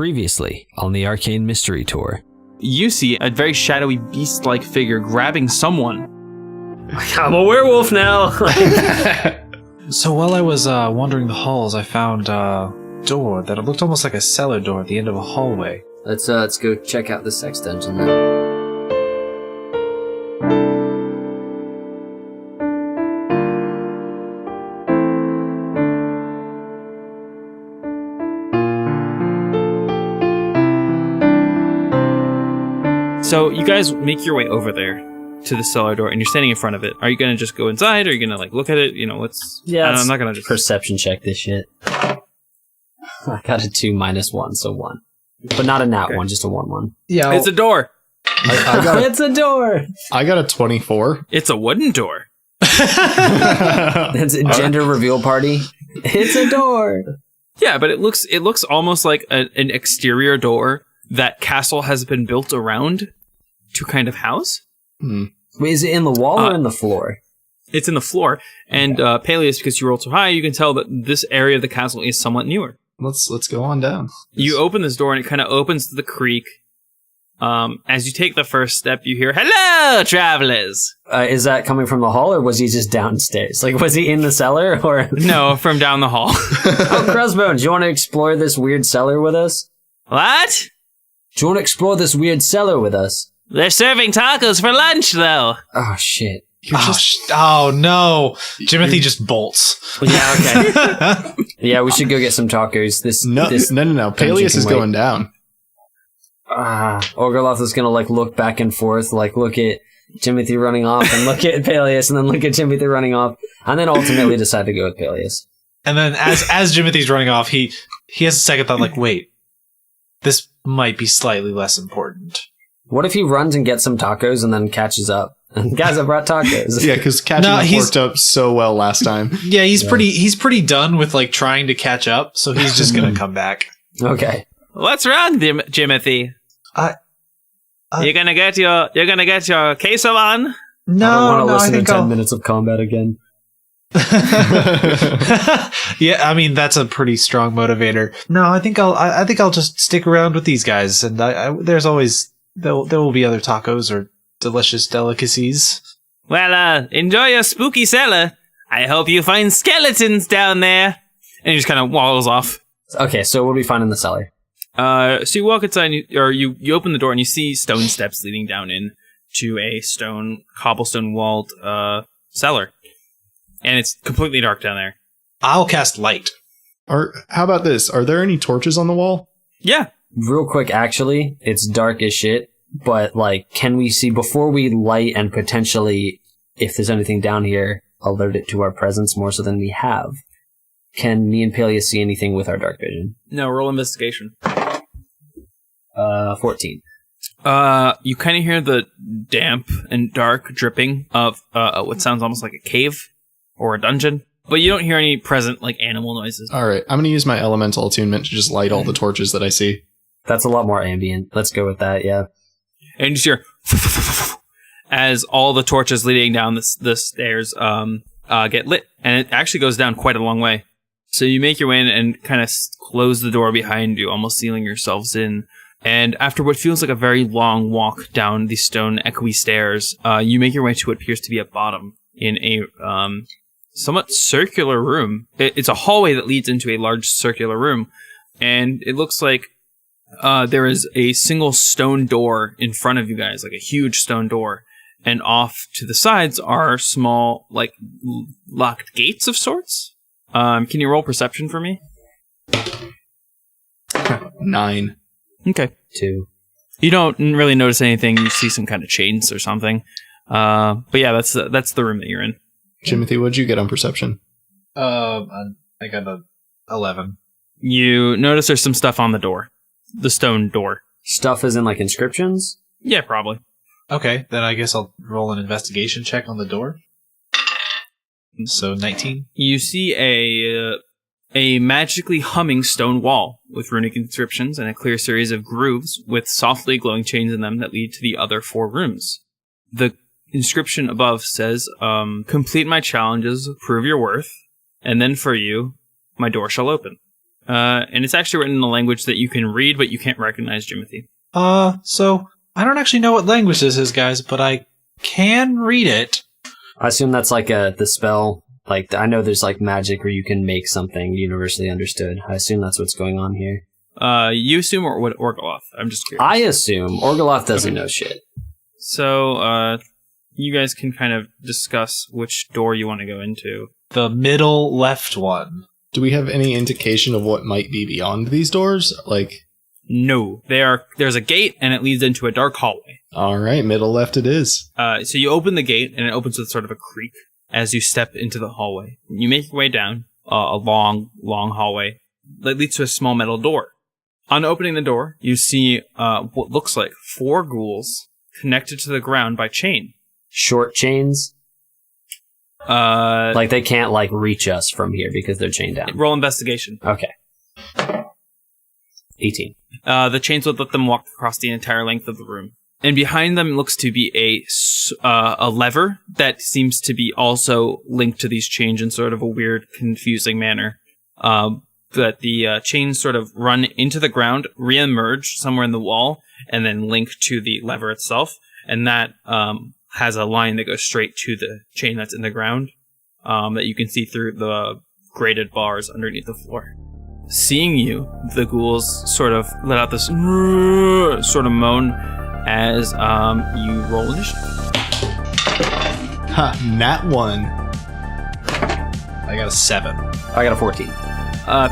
Previously on the Arcane Mystery Tour. You see a very shadowy beast-like figure grabbing someone. I'm a werewolf now! So while I was wandering the halls, I found a door that looked almost like a cellar door at the end of a hallway. Let's go check out the sex dungeon then. So you guys make your way over there to the cellar door, and you're standing in front of it. Are you gonna just go inside, or are you gonna look at it? What's? Yeah, I'm not gonna just perception check this shit. I got a 2 minus 1, so 1, but not a nat 1, just a 1/1. Yeah, It's a door. It's a door. I got a 24. It's a wooden door. That's a gender reveal party. It's a door. Yeah, but it looks almost like an exterior door that Castle has been built around to kind of house. Wait, is it in the wall or in the floor? It's in the floor, and Paelius, because you rolled so high, you can tell that this area of the castle is somewhat newer. Let's go on down. You open this door, and it kind of opens to the creek. As you take the first step, you hear, "Hello, travelers!" Is that coming from the hall, or was he just downstairs? Like, was he in the cellar, or...? No, from down the hall. Oh, Crossbones, you want to explore this weird cellar with us? What? Do you want to explore this weird cellar with us? They're serving tacos for lunch, though. Oh, shit. Oh no! Jimothy just bolts. Yeah, okay. Yeah, we should go get some tacos. No. Paelius is going down. Orgoloth is going to, look back and forth, look at Jimothy running off, and look at Paelius, and then look at Jimothy running off, and then ultimately decide to go with Paelius. And then as Jimothy's running off, he has a second thought, wait, this might be slightly less important. What if he runs and gets some tacos and then catches up? And guys, I brought tacos. Yeah, because catching up worked up so well last time. Yeah, he's pretty done with trying to catch up, so he's just gonna come back. Okay. What's wrong, Jimothy? You're gonna get your queso on? No, I don't want to listen to 10 minutes of combat again. Yeah, I mean that's a pretty strong motivator. No, I think I'll just stick around with these guys, and there's always there will be other tacos or delicious delicacies. Well, enjoy your spooky cellar. I hope you find skeletons down there. And he just kind of waddles off. Okay, so what do we find in the cellar? So you walk inside, you open the door, and you see stone steps leading down in to a cobblestone walled cellar, and it's completely dark down there. I'll cast light. How about this? Are there any torches on the wall? Yeah. Real quick, actually, it's dark as shit, but, can we see, before we light and potentially, if there's anything down here, alert it to our presence more so than we have, can me and Paelius see anything with our dark vision? No, roll investigation. 14. You kind of hear the damp and dark dripping of what sounds almost like a cave or a dungeon, but you don't hear any present, animal noises. All right, I'm going to use my elemental attunement to just light all the torches that I see. That's a lot more ambient. Let's go with that, yeah. And you just hear as all the torches leading down the stairs get lit, and it actually goes down quite a long way. So you make your way in and kind of close the door behind you, almost sealing yourselves in. And after what feels like a very long walk down the stone echoey stairs, you make your way to what appears to be a bottom in a somewhat circular room. It's a hallway that leads into a large circular room, and it looks like there is a single stone door in front of you guys, like a huge stone door. And off to the sides are small, locked gates of sorts. Can you roll perception for me? 9. Okay. 2. You don't really notice anything. You see some kind of chains or something. But yeah, that's the room that you're in. Jimothy, what'd you get on perception? I got a 11. You notice there's some stuff on the door. The stone door. Stuff is in, inscriptions? Yeah, probably. Okay, then I guess I'll roll an investigation check on the door. So 19. You see a magically humming stone wall with runic inscriptions and a clear series of grooves with softly glowing chains in them that lead to the other 4 rooms. The inscription above says, complete my challenges, prove your worth, and then for you, my door shall open. And it's actually written in a language that you can read, but you can't recognize, Jimothy. So I don't actually know what language this is, guys, but I can read it. I assume that's like the spell. Like, I know there's like magic where you can make something universally understood. I assume that's what's going on here. You assume what Orgoloth? I'm just curious. I assume Orgoloth doesn't know shit. So, you guys can kind of discuss which door you want to go into. The middle left one. Do we have any indication of what might be beyond these doors? Like, no, there's a gate and it leads into a dark hallway. all right, middle left it is. So you open the gate and it opens with sort of a creak as you step into the hallway. You make your way down a long hallway that leads to a small metal door. On opening the door, you see what looks like 4 ghouls connected to the ground by chain. Short chains? Like, they can't, like, reach us from here because they're chained down. Roll investigation. Okay. 18. The chains would let them walk across the entire length of the room. And behind them looks to be a lever that seems to be also linked to these chains in sort of a weird, confusing manner. But the chains sort of run into the ground, re-emerge somewhere in the wall, and then link to the lever itself. And that has a line that goes straight to the chain that's in the ground that you can see through the grated bars underneath the floor. Seeing you, the ghouls sort of let out this sort of moan as you roll initiative. Ha, nat 1. I got a 7. I got a 14.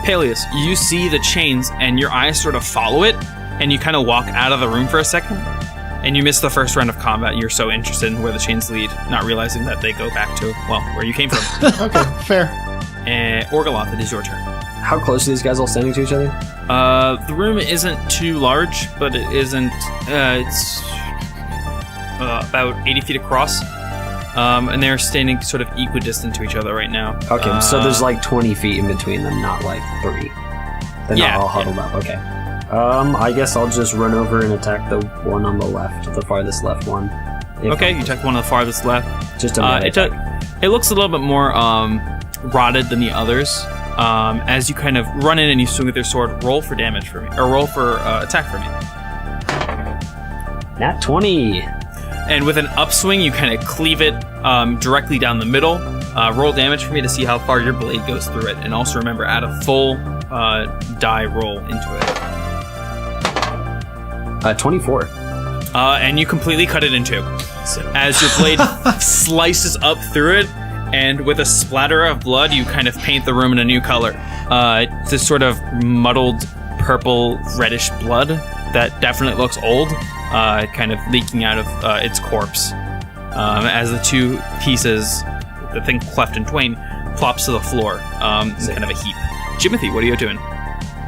Paelius, you see the chains and your eyes sort of follow it, and you kind of walk out of the room for a second, and you miss the first round of combat. You're so interested in where the chains lead, not realizing that they go back to, well, where you came from. Okay, fair. And Orgoloth, it is your turn. How close are these guys all standing to each other? The room isn't too large, but it isn't, it's about 80 feet across. And they're standing sort of equidistant to each other right now. Okay, so there's like 20 feet in between them, not like 3. They're not all huddled up, okay. I guess I'll just run over and attack the one on the left, the farthest left one. Okay, you attack one on the farthest left. Just a minute. It looks a little bit more rotted than the others. As you kind of run in and you swing with your sword, roll for damage for me, or roll for attack for me. Nat 20! And with an upswing, you kind of cleave it directly down the middle. Roll damage for me to see how far your blade goes through it. And also remember, add a full die roll into it. 24. And you completely cut it in two. As your blade slices up through it, and with a splatter of blood, you kind of paint the room in a new color. This sort of muddled purple reddish blood that definitely looks old, kind of leaking out of its corpse. As the two pieces, the thing cleft in twain, plops to the floor in kind of a heap. Jimothy, what are you doing?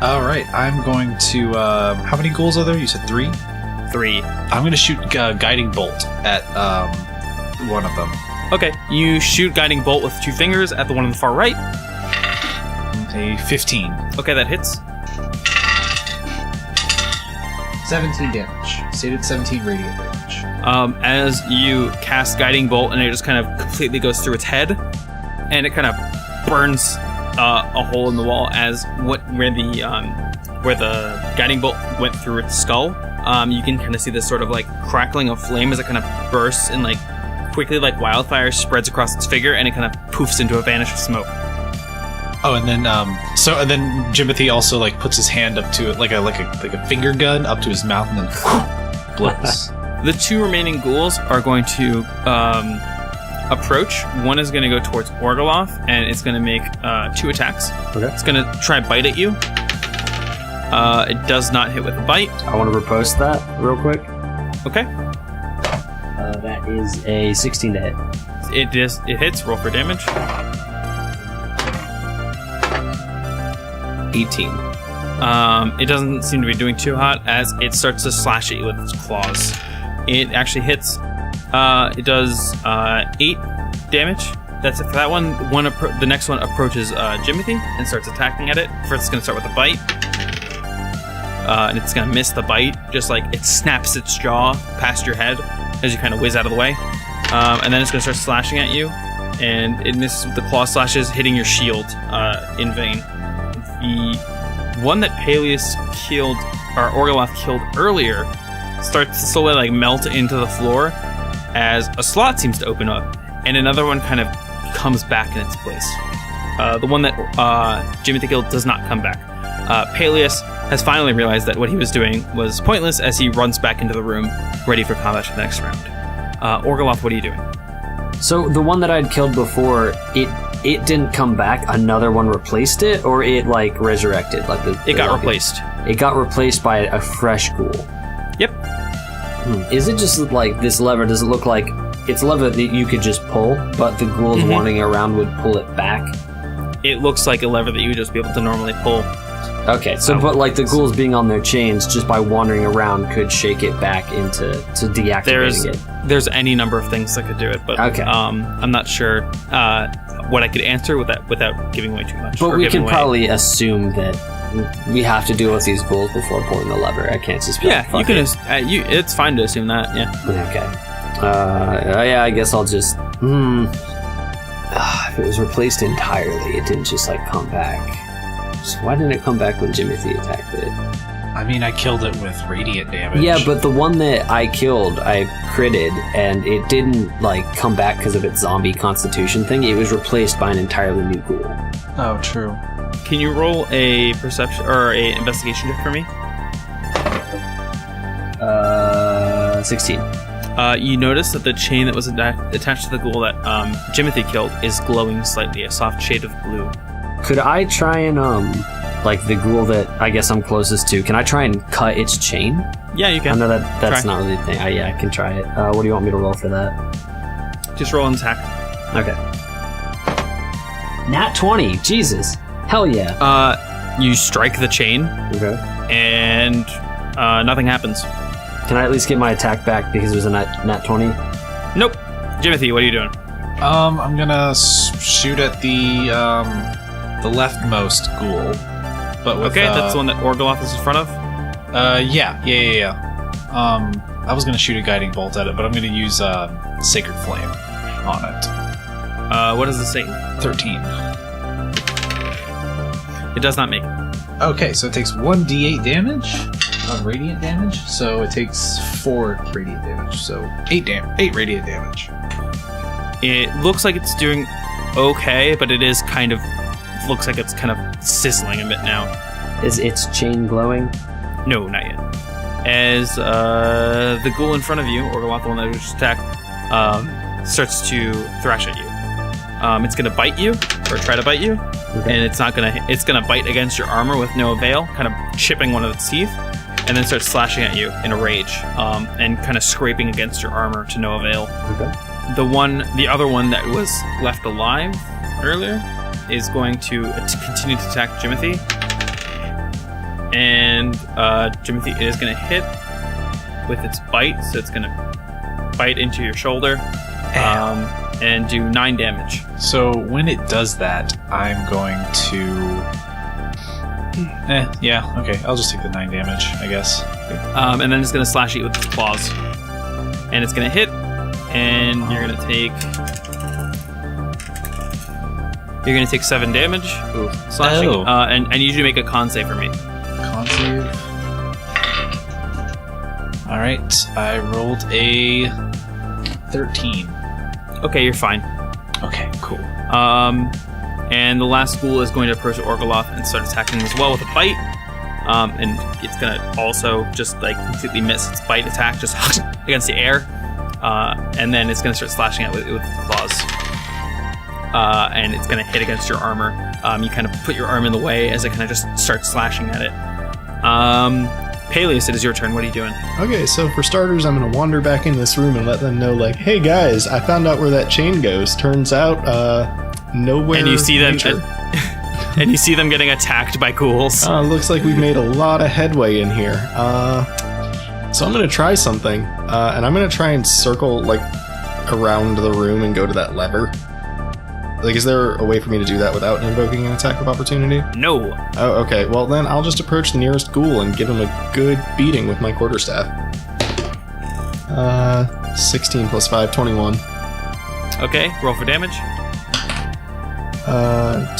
All right, I'm going to... how many ghouls are there? You said 3? 3. I'm going to shoot Guiding Bolt at one of them. Okay, you shoot Guiding Bolt with 2 fingers at the one on the far right. A 15. Okay, that hits. 17 damage. Stated 17 radiant damage. As you cast Guiding Bolt, and it just kind of completely goes through its head, and it kind of burns a hole in the wall as where the Guiding Bolt went through its skull. You can kind of see this sort of like crackling of flame as it kind of bursts and like quickly like wildfire spreads across its figure, and it kind of poofs into a vanish of smoke. Oh, and then Jimothy also like puts his hand up to it like a finger gun up to his mouth, and then blows. The 2 remaining ghouls are going to approach. One is going to go towards Orgoloth, and it's going to make 2 attacks. Okay. It's going to try bite at you. It does not hit with a bite. I want to repost that real quick. Okay. That is a 16 to hit. It hits. Roll for damage. 18. It doesn't seem to be doing too hot as it starts to slash at you with its claws. It actually hits. It does 8 damage. That's it for that one. The next one approaches Jimothy and starts attacking at it. First, it's going to start with a bite. And it's going to miss the bite. Just like it snaps its jaw past your head as you kind of whiz out of the way. And then it's going to start slashing at you. And it misses with the claw slashes, hitting your shield in vain. The one that Paelius killed, or Orgoloth killed earlier, starts to slowly like melt into the floor as a slot seems to open up, and another one kind of comes back in its place. The one that Jimothy killed does not come back. Paelius has finally realized that what he was doing was pointless as he runs back into the room, ready for combat for the next round. Orgoloth, what are you doing? So the one that I'd killed before, it didn't come back. Another one replaced it, or it like resurrected. It got replaced. It got replaced by a fresh ghoul. Yep. Is it just like this lever? Does it look like it's a lever that you could just pull, but the ghouls wandering around would pull it back? It looks like a lever that you would just be able to normally pull. Okay, so but like the ghouls being on their chains, just by wandering around, could shake it back into deactivating it. There's any number of things that could do it, but okay. I'm not sure what I could answer without giving away too much. But we can probably assume that we have to deal with these ghouls before pulling the lever. I can't just be you can. It's fine to assume that. Yeah. Okay. I guess I'll just. If it was replaced entirely, it didn't just like come back. So why didn't it come back when Jimothy attacked it? I mean, I killed it with radiant damage. Yeah, but the one that I killed, I critted, and it didn't like come back because of its zombie constitution thing. It was replaced by an entirely new ghoul. Oh, true. Can you roll a perception or a investigation check for me? 16. You notice that the chain that was attached to the ghoul that Jimothy killed is glowing slightly, a soft shade of blue. Could I try and, like the ghoul that I guess I'm closest to, can I try and cut its chain? Yeah, you can. I know that's not really a thing. I can try it. What do you want me to roll for that? Just roll an attack. Okay. Nat 20. Jesus. Hell yeah. You strike the chain. Okay. And nothing happens. Can I at least get my attack back because it was a nat 20? Nope. Jimothy, what are you doing? I'm gonna shoot at the leftmost ghoul. But with, that's the one that Orgoloth is in front of? Yeah. I was gonna shoot a guiding bolt at it, but I'm gonna use Sacred Flame on it. What is the save? 13. It does not make it. Okay, so it takes 1d8 damage of radiant damage. So it takes 4 radiant damage. So 8 radiant damage. It looks like it's doing okay, but it is kind of looks like it's kind of sizzling a bit now. Is its chain glowing? No, not yet. As the ghoul in front of you, Orgoloth, the one that was just attacked, starts to thrash at you. It's gonna bite you, or try to bite you, and it's gonna bite against your armor with no avail, kind of chipping one of its teeth, and then starts slashing at you in a rage, and kind of scraping against your armor to no avail. Okay. The other one that was left alive earlier is going to continue to attack Jimothy, and Jimothy is going to hit with its bite, so it's going to bite into your shoulder and do 9 damage. So when it does that, I'm going to... okay, I'll just take the 9 damage, I guess. And then it's going to slash you with its claws, and it's going to hit. And you're gonna take 7 damage. Ooh. Slashing. And I need you to make a con save for me. Con save. All right, I rolled a 13. Okay, you're fine. Okay, cool. And the last ghoul is going to approach Orgoloth and start attacking him as well with a bite. And it's gonna also just like completely miss its bite attack, just against the air. And then it's going to start slashing at it with its claws. And it's going to hit against your armor. You kind of put your arm in the way as it kind of just starts slashing at it. Paelius, it is your turn. What are you doing? Okay, so for starters, I'm going to wander back in this room and let them know, like, hey guys, I found out where that chain goes. Turns out, nowhere. And you see them, and you see them getting attacked by ghouls. Looks like we've made a lot of headway in here. So I'm going to try something, and I'm going to try and circle, like, around the room and go to that lever. Like, is there a way for me to do that without invoking an attack of opportunity? No. Oh, okay. Well, then I'll just approach the nearest ghoul and give him a good beating with my quarterstaff. 16 plus 5, 21. Okay, roll for damage.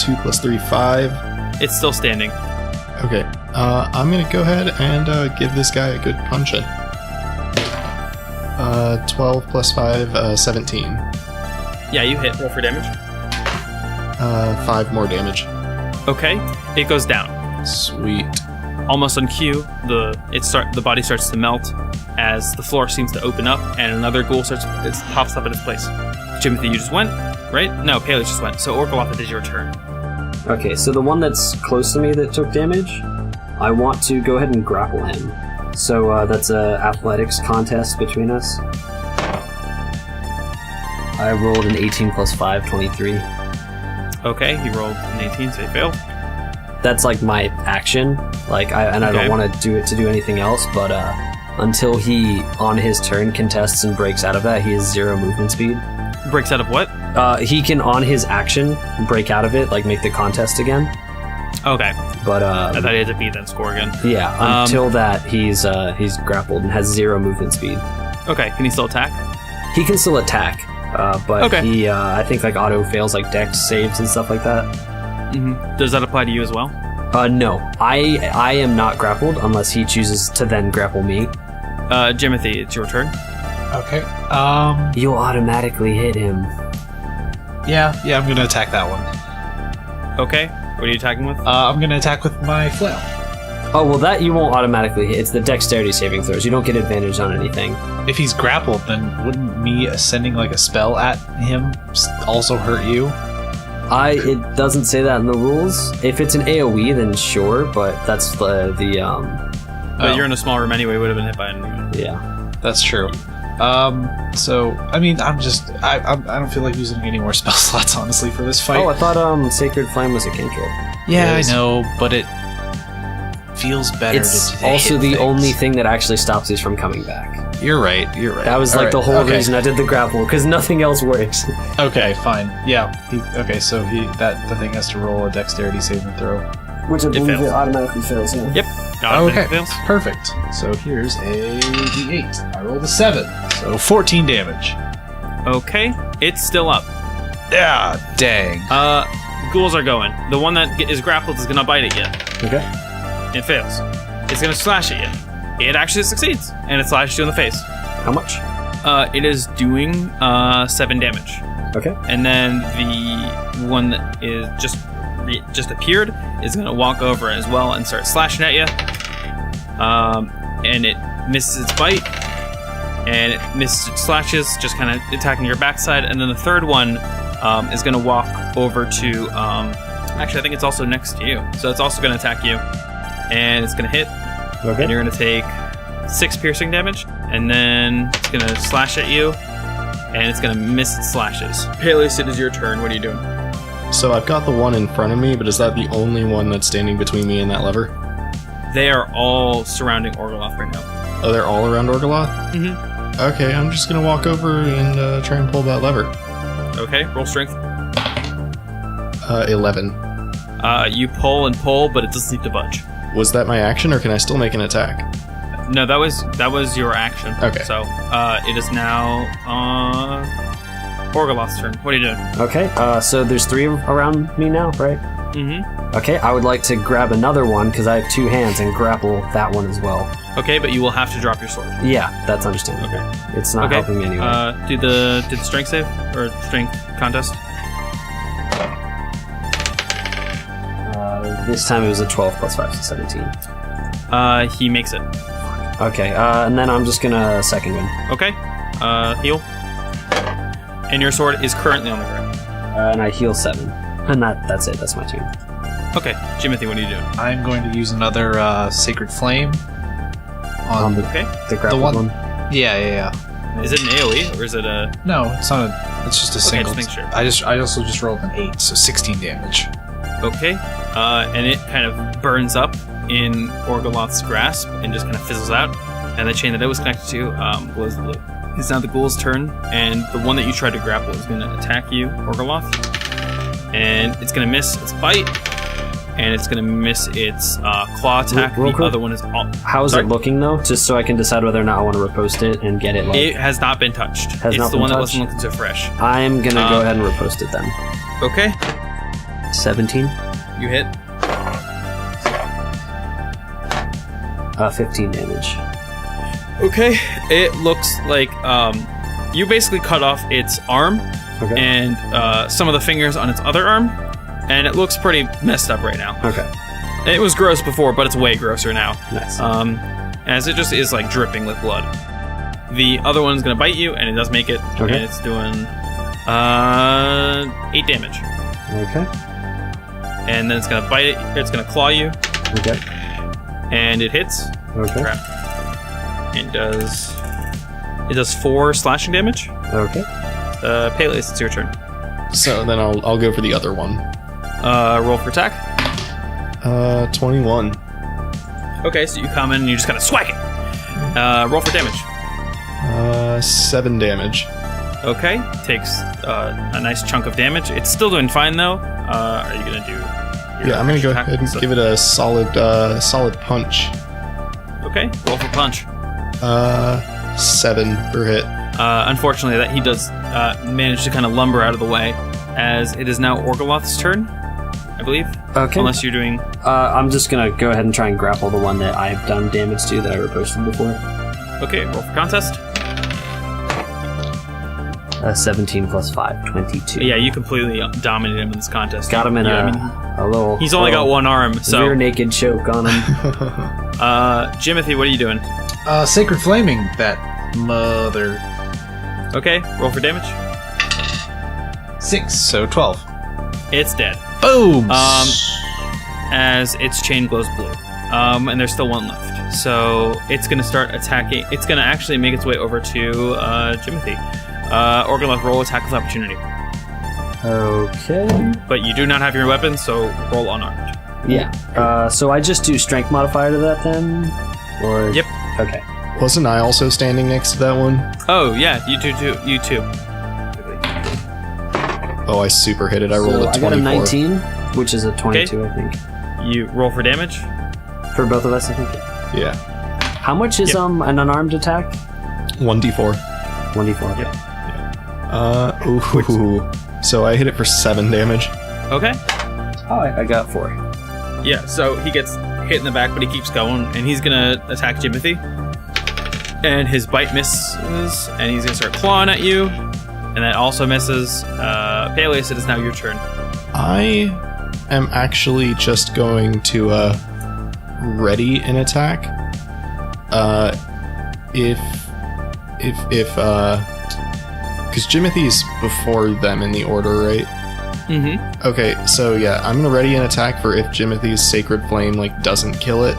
2 plus 3, 5. It's still standing. Okay. I'm gonna go ahead and give this guy a good punching. 12 plus 5, 17. Yeah, you hit. Roll for damage. 5 more damage. Okay, it goes down. Sweet. Almost on cue, the body starts to melt as the floor seems to open up, and another ghoul pops up in its place. Jimothy, you just went, right? No, Paelius just went. So Orgoloth, it is your turn. Okay, so the one that's close to me that took damage, I want to go ahead and grapple him. So that's a athletics contest between us. I rolled an 18 plus 5, 23. Okay, he rolled an 18, so he failed. That's like my action, I don't want to do it to do anything else, but until he, on his turn, contests and breaks out of that, he has 0 movement speed. Breaks out of what? He can, on his action, break out of it, make the contest again. Okay. But I thought he had to beat that score again. Yeah, until that, he's grappled and has 0 movement speed. Okay, can he still attack? He can still attack, but okay. he, I think, auto fails, Dex saves and stuff like that. Mm-hmm. Does that apply to you as well? No. I am not grappled unless he chooses to then grapple me. Jimothy, it's your turn. Okay. You'll automatically hit him. Yeah, I'm gonna attack that one. Okay. What are you attacking with? I'm gonna attack with my flail. Oh, well, that you won't automatically hit. It's the dexterity saving throws. You don't get advantage on anything. If he's grappled, then wouldn't me sending a spell at him also hurt you? It doesn't say that in the rules. If it's an AoE, then sure, but that's But you're in a small room anyway, would have been hit by an enemy. Yeah. That's true. So, I mean, I don't feel like using any more spell slots, honestly, for this fight. Oh, I thought Sacred Flame was a cantrip. Yeah, I know, but it feels better It's to also hit the things. only thing that actually stops these from coming back. You're right. That was the whole reason I did the grapple, because nothing else works. Okay, fine. Yeah. So the thing has to roll a dexterity saving throw. Which I believe fails. it automatically fails, yeah. Yep. Okay, Fails. perfect. So here's a d8. I rolled a 7, so 14 damage. Okay, it's still up. Yeah, dang. Ghouls are going. The one that is grappled is gonna bite at you. Okay. It fails. It's gonna slash at you. It actually succeeds, and it slashes you in the face. How much? It is doing 7 damage. Okay. And then the one that is just appeared is gonna walk over as well and start slashing at you. And it misses its bite, and it misses its slashes, just kind of attacking your backside. And then the third one is gonna walk over to. Actually, I think it's also next to you, so it's also gonna attack you, and it's gonna hit. Okay. And you're gonna take 6 piercing damage, and then it's gonna slash at you, and it's gonna miss its slashes. Paelius, it is your turn. What are you doing? So I've got the one in front of me, but is that the only one that's standing between me and that lever? They are all surrounding Orgoloth right now. Oh, they're all around Orgoloth? Mm-hmm. Okay, I'm just gonna walk over and try and pull that lever. Okay, roll strength. 11. You pull and pull, but it doesn't seem to budge. Was that my action, or can I still make an attack? No, that was your action. Okay. So it is now Orgoloth's turn. What are you doing? Okay, so there's 3 around me now, right? Mm-hmm. Okay, I would like to grab another one, because I have 2 hands, and grapple that one as well. Okay, but you will have to drop your sword. Yeah, that's understandable. Okay. It's not helping me anyway. Do the strength save or strength contest? This time it was a 12 plus 5, so 17. He makes it. Okay, and then I'm just gonna second win. Okay. Heal. And your sword is currently on the ground. And I heal 7. And that's it, that's my turn. Okay, Jimothy, what are you doing? I'm going to use another Sacred Flame on The grapple one. one. Yeah. Is it an AoE or is it a? No, it's not. It's just a Okay, single. just make sure. I also just rolled an 8, so 16 damage. Okay. And it kind of burns up in Orgoloth's grasp and just kind of fizzles out. And the chain that it was connected to glows blue. It's now the ghoul's turn, and the one that you tried to grapple is going to attack you, Orgoloth. And it's going to miss its bite, and it's going to miss its claw attack. Real the quick. other one is all. How is Sorry? it looking, though? Just so I can decide whether or not I want to repost it and get it, It has not been touched. Has It's not the been one that touched? wasn't looking so fresh. I'm gonna go ahead and repost it then. Okay. 17. You hit. 15 damage. Okay, it looks like you basically cut off its arm and some of the fingers on its other arm, and it looks pretty messed up right now. Okay. It was gross before, but it's way grosser now. Nice. As it just is like dripping with blood. The other one's gonna bite you, and it does make it. Okay. And it's doing 8 damage. Okay. And then it's gonna bite it. It's gonna claw you. Okay. And it hits. Okay. Crap. It does 4 slashing damage. Okay. Paelius, it's your turn. So then I'll go for the other one. Roll for attack. 21. Okay, so you come in and you just kind of swack it. Roll for damage. 7 damage. Okay, takes a nice chunk of damage. It's still doing fine though. Are you gonna do? Yeah, I'm gonna go ahead and give it a solid punch. Okay, roll for punch. 7 per hit. Unfortunately, that he does manage to kind of lumber out of the way, as it is now Orgoloth's turn, I believe. Okay. Unless you're doing. I'm just gonna go ahead and try and grapple the one that I've done damage to that I reposted before. Okay, roll for contest. 17 plus 5, 22. Yeah, you completely dominated him in this contest. Got him in a little... He's only got one arm, so... rear naked choke on him. Jimothy, what are you doing? Sacred Flaming, that mother. Okay, roll for damage. 6, so 12. It's dead. Boom! As its chain glows blue. And there's still one left. So it's going to start attacking. It's going to actually make its way over to Jimothy. Orgoloth, roll attack with opportunity. Okay. But you do not have your weapon, so roll unarmed. Yeah. So I just do strength modifier to that then? Or... Yep. Okay. Wasn't I also standing next to that one? Oh, yeah, you too. You too. Oh, I super hit it. I rolled a 24. I got a 19, which is a 22, Okay. I think. You roll for damage. For both of us, I think. Yeah. How much is an unarmed attack? 1d4. 1d4. Yep. Ooh. So I hit it for 7 damage. Okay. Oh, I got 4. Yeah, so he gets hit in the back, but he keeps going, and he's gonna attack Jimothy. And his bite misses, and he's gonna start clawing at you, and that also misses. Paelius, it is now your turn. I am actually just going to ready an attack. Because Jimothy's before them in the order, right? Mm-hmm. Okay, so yeah, I'm gonna ready an attack for if Jimothy's Sacred Flame doesn't kill it.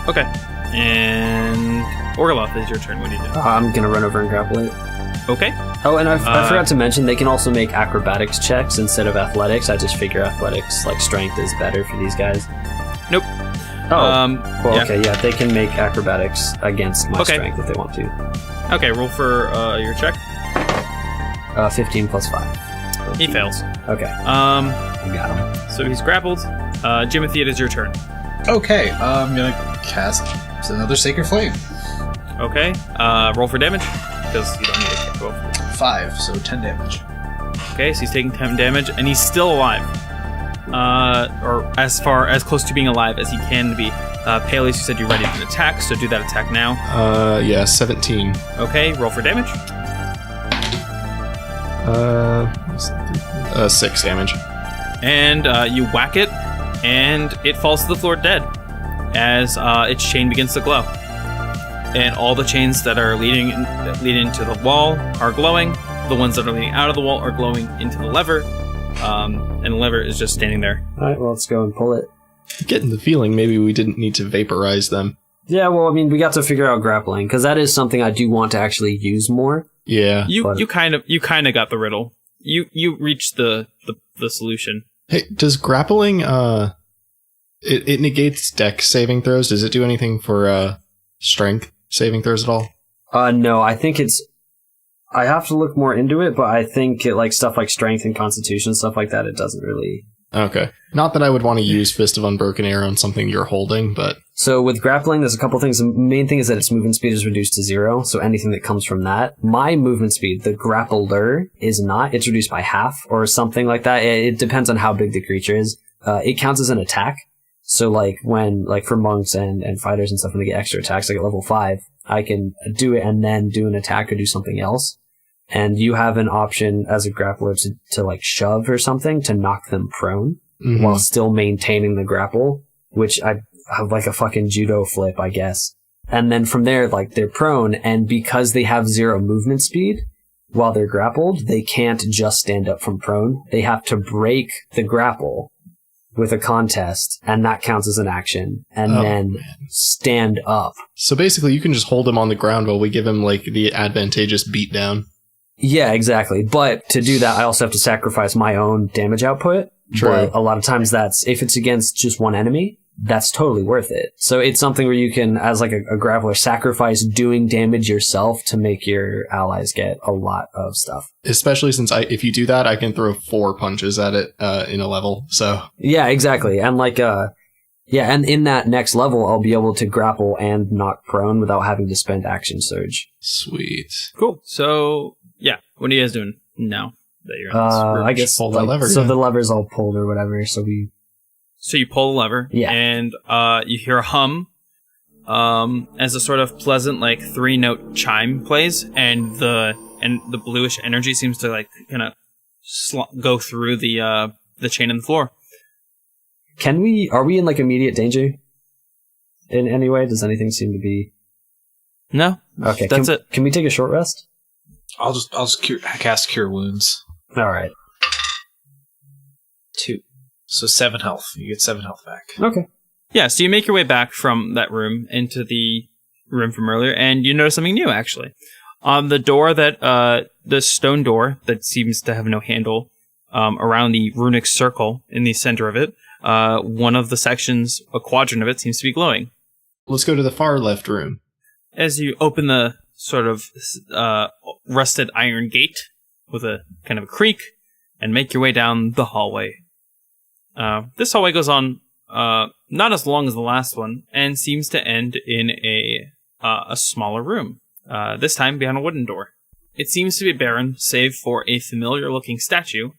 Okay. And Orgoloth, is your turn. What do you do? I'm gonna run over and grapple it. Okay. Oh, and I forgot to mention, they can also make acrobatics checks instead of athletics. I just figure athletics, strength, is better for these guys. Nope. Okay, yeah, they can make acrobatics against my strength if they want to. Okay, roll for your check. 15 plus 5. He fails. Okay. I got him. So he's grappled. Jimothy, it is your turn. Okay, I'm gonna cast another Sacred Flame. Okay. Roll for damage, because you don't need a roll. 5, so 10 damage. Okay, so he's taking 10 damage, and he's still alive. Or as close to being alive as he can be. Paelius, you said you're ready for an attack, so do that attack now. Yeah, 17. Okay, roll for damage. 6 damage. And you whack it, and it falls to the floor dead as its chain begins to glow. And all the chains that are leading into the wall are glowing. The ones that are leading out of the wall are glowing into the lever. And the lever is just standing there. Alright, well, let's go and pull it. Getting the feeling maybe we didn't need to vaporize them. Yeah, well, I mean, we got to figure out grappling, because that is something I do want to actually use more. Yeah. You kind of got the riddle. You reached the solution. Hey, does grappling it negates dex saving throws? Does it do anything for strength saving throws at all? No, I think I have to look more into it, but I think it, stuff like strength and constitution, stuff like that, it doesn't really... Okay. Not that I would want to use Fist of Unbroken Air on something you're holding, but... So with grappling, there's a couple things. The main thing is that its movement speed is reduced to 0, so anything that comes from that. My movement speed, the grappler, is not. It's reduced by half or something like that. It depends on how big the creature is. It counts as an attack, So like when, like for monks and fighters and stuff, when they get extra attacks, like at level 5, I can do it and then do an attack or do something else. And you have an option as a grappler to like shove or something to knock them prone while still maintaining the grapple, which I have like a fucking judo flip, I guess. And then from there, like they're prone, and because they have 0 movement speed while they're grappled, they can't just stand up from prone. They have to break the grapple with a contest, and that counts as an action, and then stand up. So basically, you can just hold him on the ground while we give him like the advantageous beatdown. Yeah, exactly. But to do that, I also have to sacrifice my own damage output. True. But a lot of times that's, if it's against just one enemy, that's totally worth it. So it's something where you can, as like a grappler, sacrifice doing damage yourself to make your allies get a lot of stuff. Especially since if you do that, I can throw 4 punches at it in a level. So yeah, exactly. And like, and in that next level, I'll be able to grapple and knock prone without having to spend action surge. sweet. Cool. So, yeah. What are you guys doing now that you're in this room? I guess pull that lever. So the lever's all pulled or whatever. So you pull the lever, and you hear a hum as a sort of pleasant, like 3-note chime plays, and the bluish energy seems to like kind of go through the chain in the floor. Are we in like immediate danger in any way? Does anything seem to be? No. Okay, that's it. Can we take a short rest? I'll just cast Cure Wounds. All right. 2. So 7 health. You get 7 health back. Okay. Yeah, so you make your way back from that room into the room from earlier, and you notice something new, actually. On the door the stone door that seems to have no handle, around the runic circle in the center of it, one of the sections, a quadrant of it, seems to be glowing. Let's go to the far left room. As you open the sort of rusted iron gate with a kind of a creak and make your way down the hallway. This hallway goes on not as long as the last one and seems to end in a smaller room, this time behind a wooden door. It seems to be barren, save for a familiar-looking statue.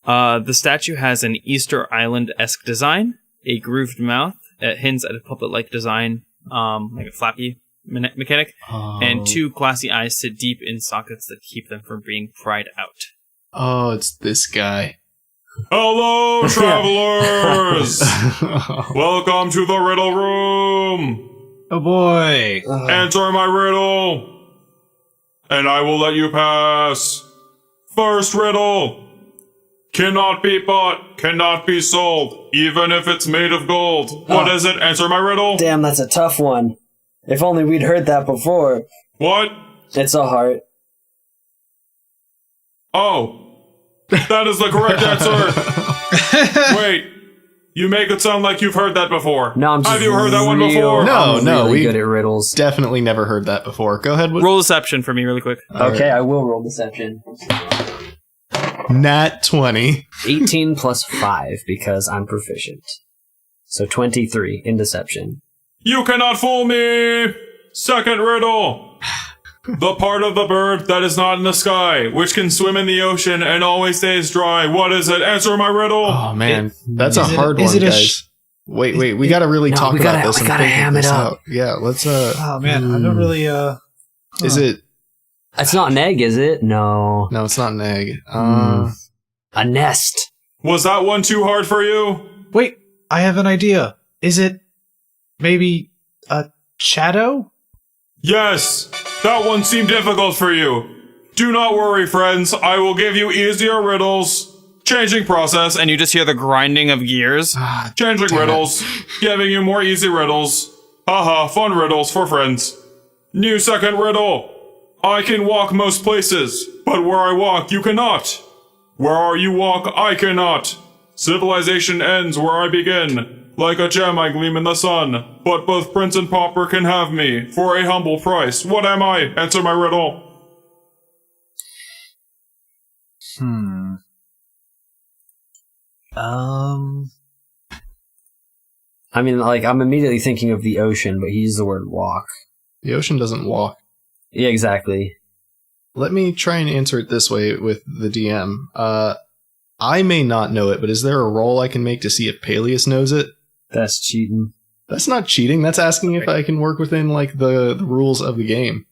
The statue has an Easter Island-esque design, a grooved mouth, it hints at a puppet-like design, like a flappy mechanic, and 2 glassy eyes sit deep in sockets that keep them from being pried out. Oh, it's this guy. Hello, travelers! Welcome to the riddle room! Oh boy! Answer my riddle, and I will let you pass. First riddle. Cannot be bought, cannot be sold, even if it's made of gold. What is it? Answer my riddle. Damn, that's a tough one. If only we'd heard that before. What? It's a heart. Oh. That is the correct answer. Wait. You make it sound like you've heard that before. No, I'm just Have you heard that one before? No, really we good at riddles. definitely never heard that before. Go ahead. Roll deception for me really quick. Okay, I will roll deception. Nat 20. 18 plus 5 because I'm proficient. So 23 in deception. You cannot fool me! Second riddle. The part of the bird that is not in the sky, which can swim in the ocean and always stays dry. What is it? Answer my riddle. Oh, man. That's a Is it- hard is one, it a guys. Wait, we gotta really No, talk we about gotta- this. we and gotta think ham this it up. out. Yeah, let's, Oh man, I don't really Is it... It's not an egg, is it? No. No, it's not an egg. A nest. Was that one too hard for you? Wait, I have an idea. Is it maybe a shadow? Yes, that one seemed difficult for you. Do not worry, friends. I will give you easier riddles. Changing process. And you just hear the grinding of gears. Changing damn riddles. Giving you more easy riddles. Haha, fun riddles for friends. New second riddle. I can walk most places, but where I walk, you cannot. Where you walk, I cannot. Civilization ends where I begin. Like a gem I gleam in the sun, but both prince and pauper can have me for a humble price. What am I? Answer my riddle. I mean, like, I'm immediately thinking of the ocean, but he used the word walk. The ocean doesn't walk. Yeah, exactly. Let me try and answer it this way with the DM. I may not know it, but is there a roll I can make to see if Paelius knows it? That's cheating. That's not cheating. That's asking if I can work within like the rules of the game.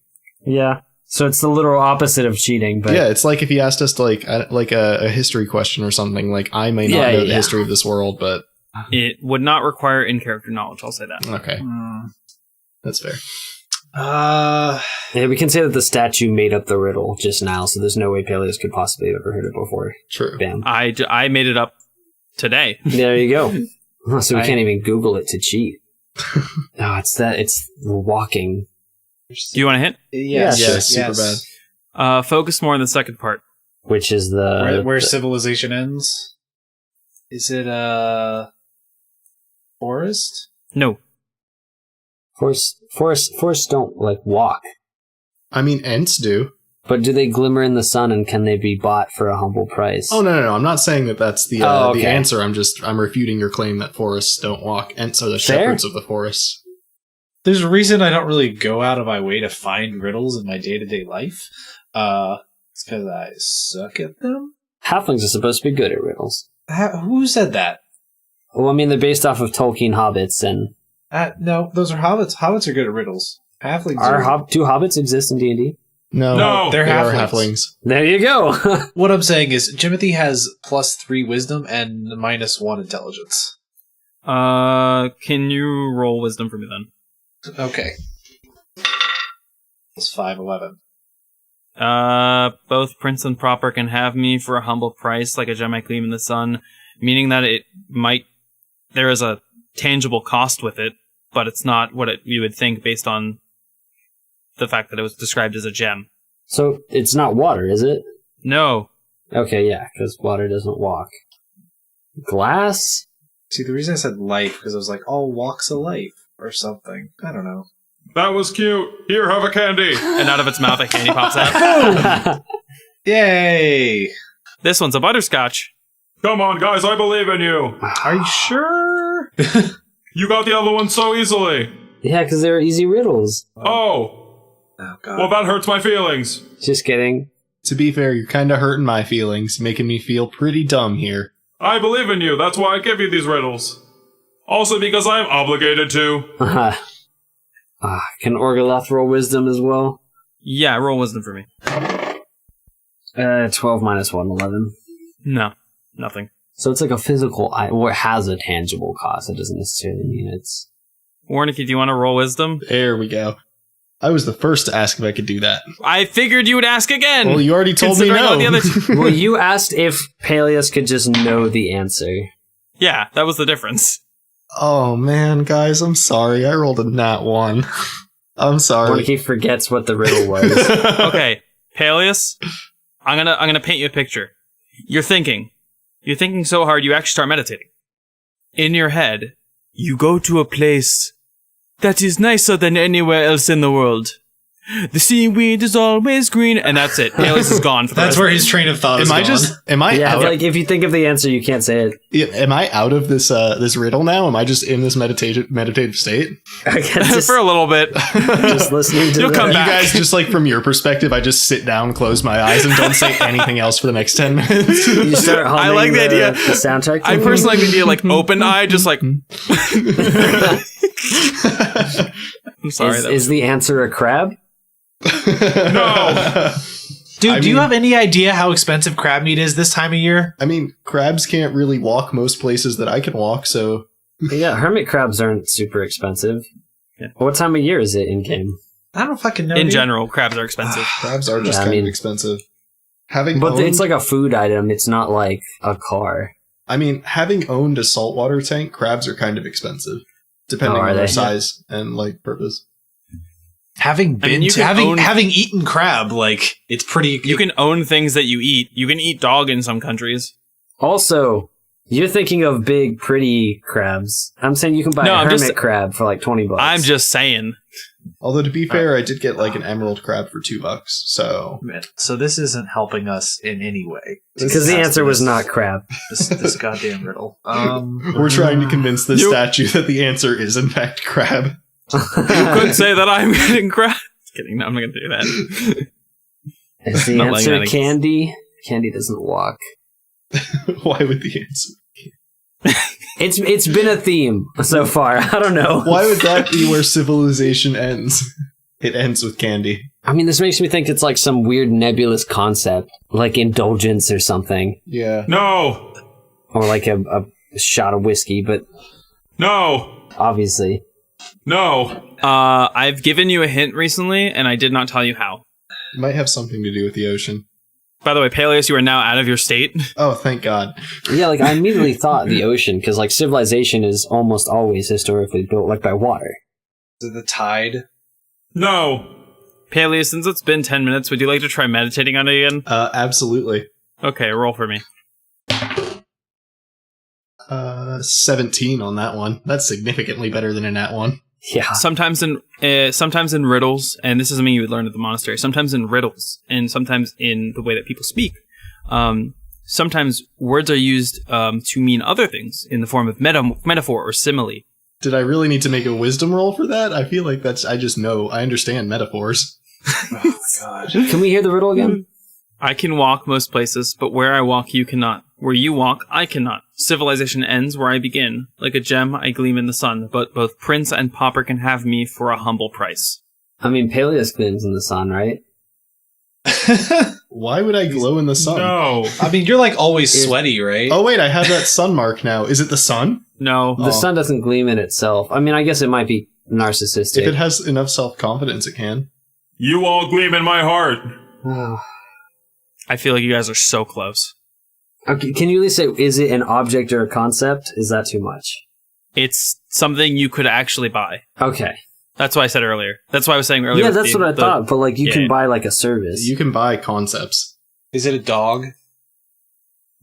Yeah. So it's the literal opposite of cheating, but Yeah, it's like if he asked us to like a history question or something. Like I may not know the history of this world, but It would not require in-character knowledge, I'll say that. okay, that's fair. Yeah, we can say that the statue made up the riddle just now, so there's no way Paelius could possibly have ever heard it before. True. Bam. I made it up today. There you go. Oh, so we can't even Google it to cheat. No, it's the walking. Do you want a hint? Yes. Yes, super bad. Focus more on the second part. Which is the... Where civilization ends? Is it a forest? No. Forests don't, like, walk. I mean, Ents do. But do they glimmer in the sun, and can they be bought for a humble price? Oh no! I'm not saying that that's the okay. the answer. I'm refuting your claim that forests don't walk. Ents are the Fair. shepherds of the forests. There's a reason I don't really go out of my way to find riddles in my day-to-day life. It's because I suck at them. Halflings are supposed to be good at riddles. Who said that? Well, I mean, they're based off of Tolkien hobbits, and... No, those are hobbits. Hobbits are good at riddles. Halflings Do hobbits exist in D&D? No, they're they are halflings. There you go! What I'm saying is, Jimothy has +3 wisdom and -1 intelligence. Can you roll wisdom for me then? Okay. It's 5'11". Both Prince and Proper can have me for a humble price, like a gem I gleam in the sun, meaning that there is a tangible cost with it, but it's not what you would think based on the fact that it was described as a gem. So, it's not water, is it? No. Okay, yeah, because water doesn't walk. Glass? See, the reason I said life, because I was like, all walks of life, or something. I don't know. That was cute. Here, have a candy. And out of its mouth a candy pops out. Yay! This one's a butterscotch. Come on, guys, I believe in you. Are you sure? You got the other one so easily. Yeah, because they're easy riddles. Oh. Oh, God. Well, that hurts my feelings. Just kidding. To be fair, you're kind of hurting my feelings, making me feel pretty dumb here. I believe in you. That's why I give you these riddles. Also because I am obligated to. Can Orgoloth roll wisdom as well? Yeah, roll wisdom for me. 12 minus 1, 11. No, nothing. So it's like a physical item, or it has a tangible cost. It doesn't necessarily mean it's... Warncke, do you want to roll wisdom? There we go. I was the first to ask if I could do that. I figured you would ask again. Well, you already told me considering all no. the other Well, you asked if Paelius could just know the answer. Yeah, that was the difference. Oh man, guys, I'm sorry. I rolled a nat 1. I'm sorry. Warncke forgets what the riddle was. Okay, Paelius, I'm gonna paint you a picture. You're thinking so hard you actually start meditating. In your head, you go to a place that is nicer than anywhere else in the world. The seaweed is always green, and that's it. Paelius is gone for the That's rest where of his train of thought is Am I gone. just? Am I Yeah, out? like if you think of the answer, you can't say it. Am I out of this this riddle now? Am I just in this meditative state? I guess just, for a little bit. just listening to You'll the... come You back. guys just like from your perspective, I just sit down, close my eyes, and don't say anything else for the next 10 minutes. You start humming I like the idea. the soundtrack. I personally like the idea, like open eye, just like. I'm sorry. Is the answer a crab? No. Dude, I do you mean- have any idea how expensive crab meat is this time of year? I mean, crabs can't really walk most places that I can walk, so Yeah, hermit crabs aren't super expensive. Yeah. What time of year is it in game? I don't fucking know. in dude. general, crabs are expensive. crabs are just Yeah, I kind mean- of expensive. Having But owned, it's like a food item. It's not like a car. I mean, having owned a saltwater tank, crabs are kind of expensive, depending are on their they? size and like purpose. Having I mean, been you to, can own- having eaten crab, like it's pretty. You can own things that you eat. You can eat dog in some countries. Also, you're thinking of big, pretty crabs. I'm saying you can buy No, a I'm hermit just- crab for like $20. I'm just saying. Although to be fair, I did get like an emerald crab for $2, so So this isn't helping us in any way. because the answer was not crab. This goddamn riddle. we're trying to convince the statue that the answer is in fact crab. You could say that I'm getting crab. Just kidding. No, I'm not going to do that. Is the Not like answer that. candy? Candy doesn't walk. Why would the answer? It's been a theme so far. I don't know. Why would that be where civilization ends? It ends with candy. I mean, this makes me think it's like some weird nebulous concept, like indulgence or something. Yeah. No. Or like a shot of whiskey, but No. obviously. No. I've given you a hint recently, and I did not tell you how. It might have something to do with the ocean. By the way, Paelius, you are now out of your state. Oh, thank God. Yeah, like I immediately thought the ocean, because like civilization is almost always historically built like by water. Is it the tide? No. Paelius, since it's been 10 minutes, would you like to try meditating on it again? Absolutely. Okay, roll for me. 17 on that one. That's significantly better than a nat one. Yeah. Sometimes in riddles, and this is something you would learn at the monastery, sometimes in riddles, and sometimes in the way that people speak, sometimes words are used to mean other things in the form of metaphor or simile. Did I really need to make a wisdom roll for that? I feel like I just know. I understand metaphors. Oh, God. Can we hear the riddle again? I can walk most places, but where I walk, you cannot. Where you walk, I cannot. Civilization ends where I begin. Like a gem, I gleam in the sun, but both prince and pauper can have me for a humble price. I mean, Paelius gleams in the sun, right? Why would I glow in the sun? No. I mean, you're like always sweaty, right? Oh, wait, I have that sun mark now. Is it the sun? No. The sun doesn't gleam in itself. I mean, I guess it might be narcissistic. If it has enough self-confidence, it can. You all gleam in my heart. I feel like you guys are so close. Okay, can you at least say, is it an object or a concept? Is that too much? It's something you could actually buy. Okay. That's what I said earlier. That's why I was saying earlier. Yeah, with that's what I thought, but like you yeah. can buy like a service. You can buy concepts. Is it a dog?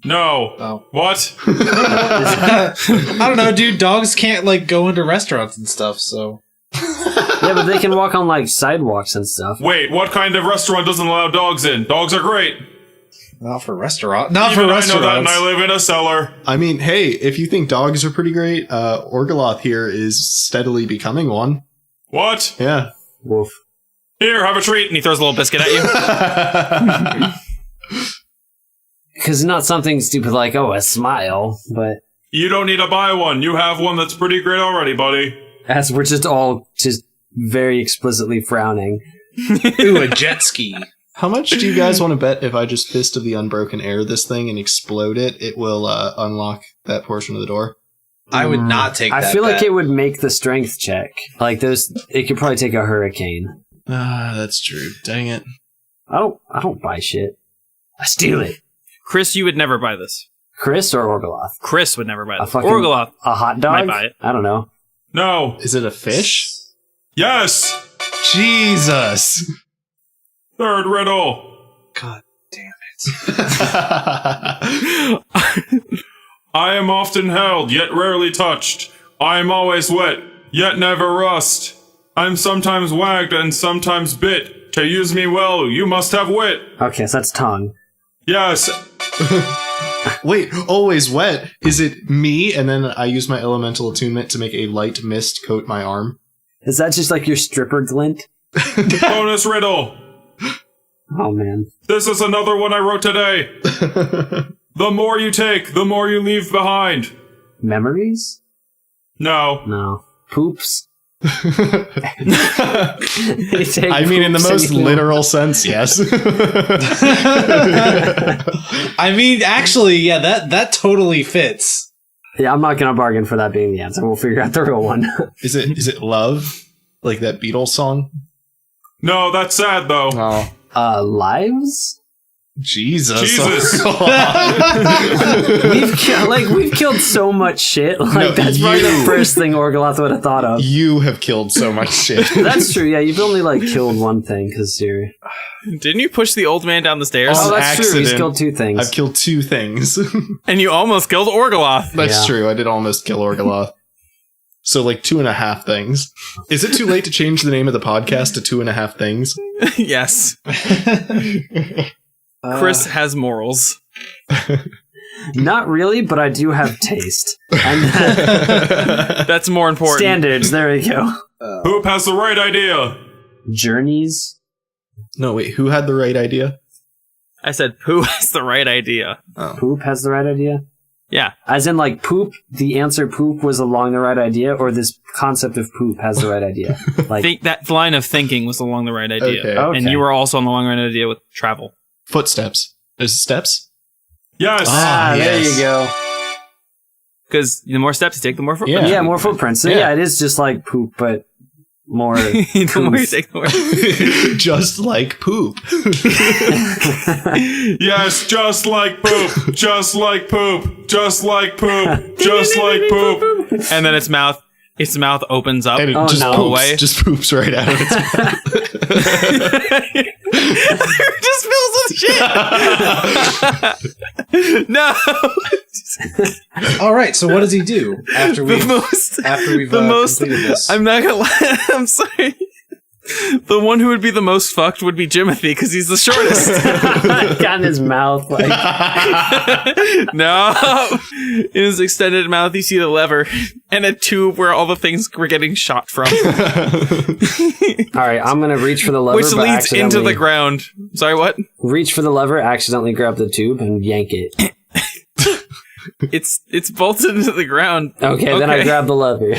No. Oh. What? I don't know, dude. Dogs can't like go into restaurants and stuff, so. Yeah, but they can walk on like sidewalks and stuff. Wait, what kind of restaurant doesn't allow dogs in? Dogs are great. Not for restaurant. Not Even for I restaurants. know that, and I live in a cellar. I mean, hey, if you think dogs are pretty great, Orgoloth here is steadily becoming one. What? Yeah. Wolf. Here, have a treat. And he throws a little biscuit at you. Because not something stupid like, oh, a smile, but You don't need to buy one. You have one that's pretty great already, buddy. as we're just all just very explicitly frowning. Ooh, a jet ski. How much do you guys want to bet if I just Fist of the Unbroken Air this thing and explode it, it will unlock that portion of the door? I would not take that. I feel like bet. it would make the strength check. Like those, it could probably take a hurricane. Ah, that's true. Dang it. I don't buy shit. I steal it. Chris, you would never buy this. Chris or Orgoloth? Chris would never buy A this. fucking- Orgoloth A hot dog? might buy it. I don't know. No. Is it a fish? Yes. Jesus! Third riddle. God damn it. I am often held, yet rarely touched. I am always wet, yet never rust. I'm sometimes wagged and sometimes bit. To use me well, you must have wit. Okay, so that's tongue. Yes. Wait, always wet. Is it me, and then I use my elemental attunement to make a light mist coat my arm? Is that just like your stripper glint? Bonus riddle. Oh man. This is another one I wrote today. The more you take, the more you leave behind. Memories? No. No. Poops? I mean, in the most literal sense, yes. I mean, actually, yeah, that totally fits. Yeah, I'm not gonna bargain for that being the answer. We'll figure out the real one. Is it love? Like that Beatles song? No, that's sad though. Oh. Lives? Jesus. Jesus. We've killed so much shit. Like No, that's probably the you. first thing Orgoloth would have thought of. You have killed so much shit. That's true. Yeah, you've only like killed one thing because you're. Didn't you push the old man down the stairs? Oh, On that's true. He's accident. killed two things. I've killed two things. And you almost killed Orgoloth. That's Yeah. true. I did almost kill Orgoloth. So, like, 2.5 things. Is it too late to change the name of the podcast to 2.5 things? Yes. Chris has morals. Not really, but I do have taste and That's more important. standards. There we go. Poop has the right idea. Journeys. No, wait, who had the right idea? I said Pooh has the right idea. Poop has the right idea. Yeah. As in, like, poop, the answer poop was along the right idea, or this concept of poop has the right idea? Like, That line of thinking was along the right idea. Okay. And you were also on the long right idea with travel. Footsteps. Is it steps? Yes. there you go. Because the more steps you take, the more footprints. Yeah, more footprints. So yeah, it is just like poop, but more The more you take, the more. Just like poop. Yes, just like poop. Just like poop. Just like poop. Just like poop. And then its mouth opens up. And it Oh, just no. poops. Just poops right out of its mouth. Just fills with shit. No. All right. So what does he do after we've completed this? I'm not gonna lie. I'm sorry. The one who would be the most fucked would be Jimothy because he's the shortest. got in his mouth. Like, No. In his extended mouth, you see the lever and a tube where all the things were getting shot from, all right, I'm gonna reach for the lever, which but leads into the ground. Sorry, what? reach for the lever, accidentally grab the tube and yank it. It's bolted into the ground. Okay, then I grab the lever.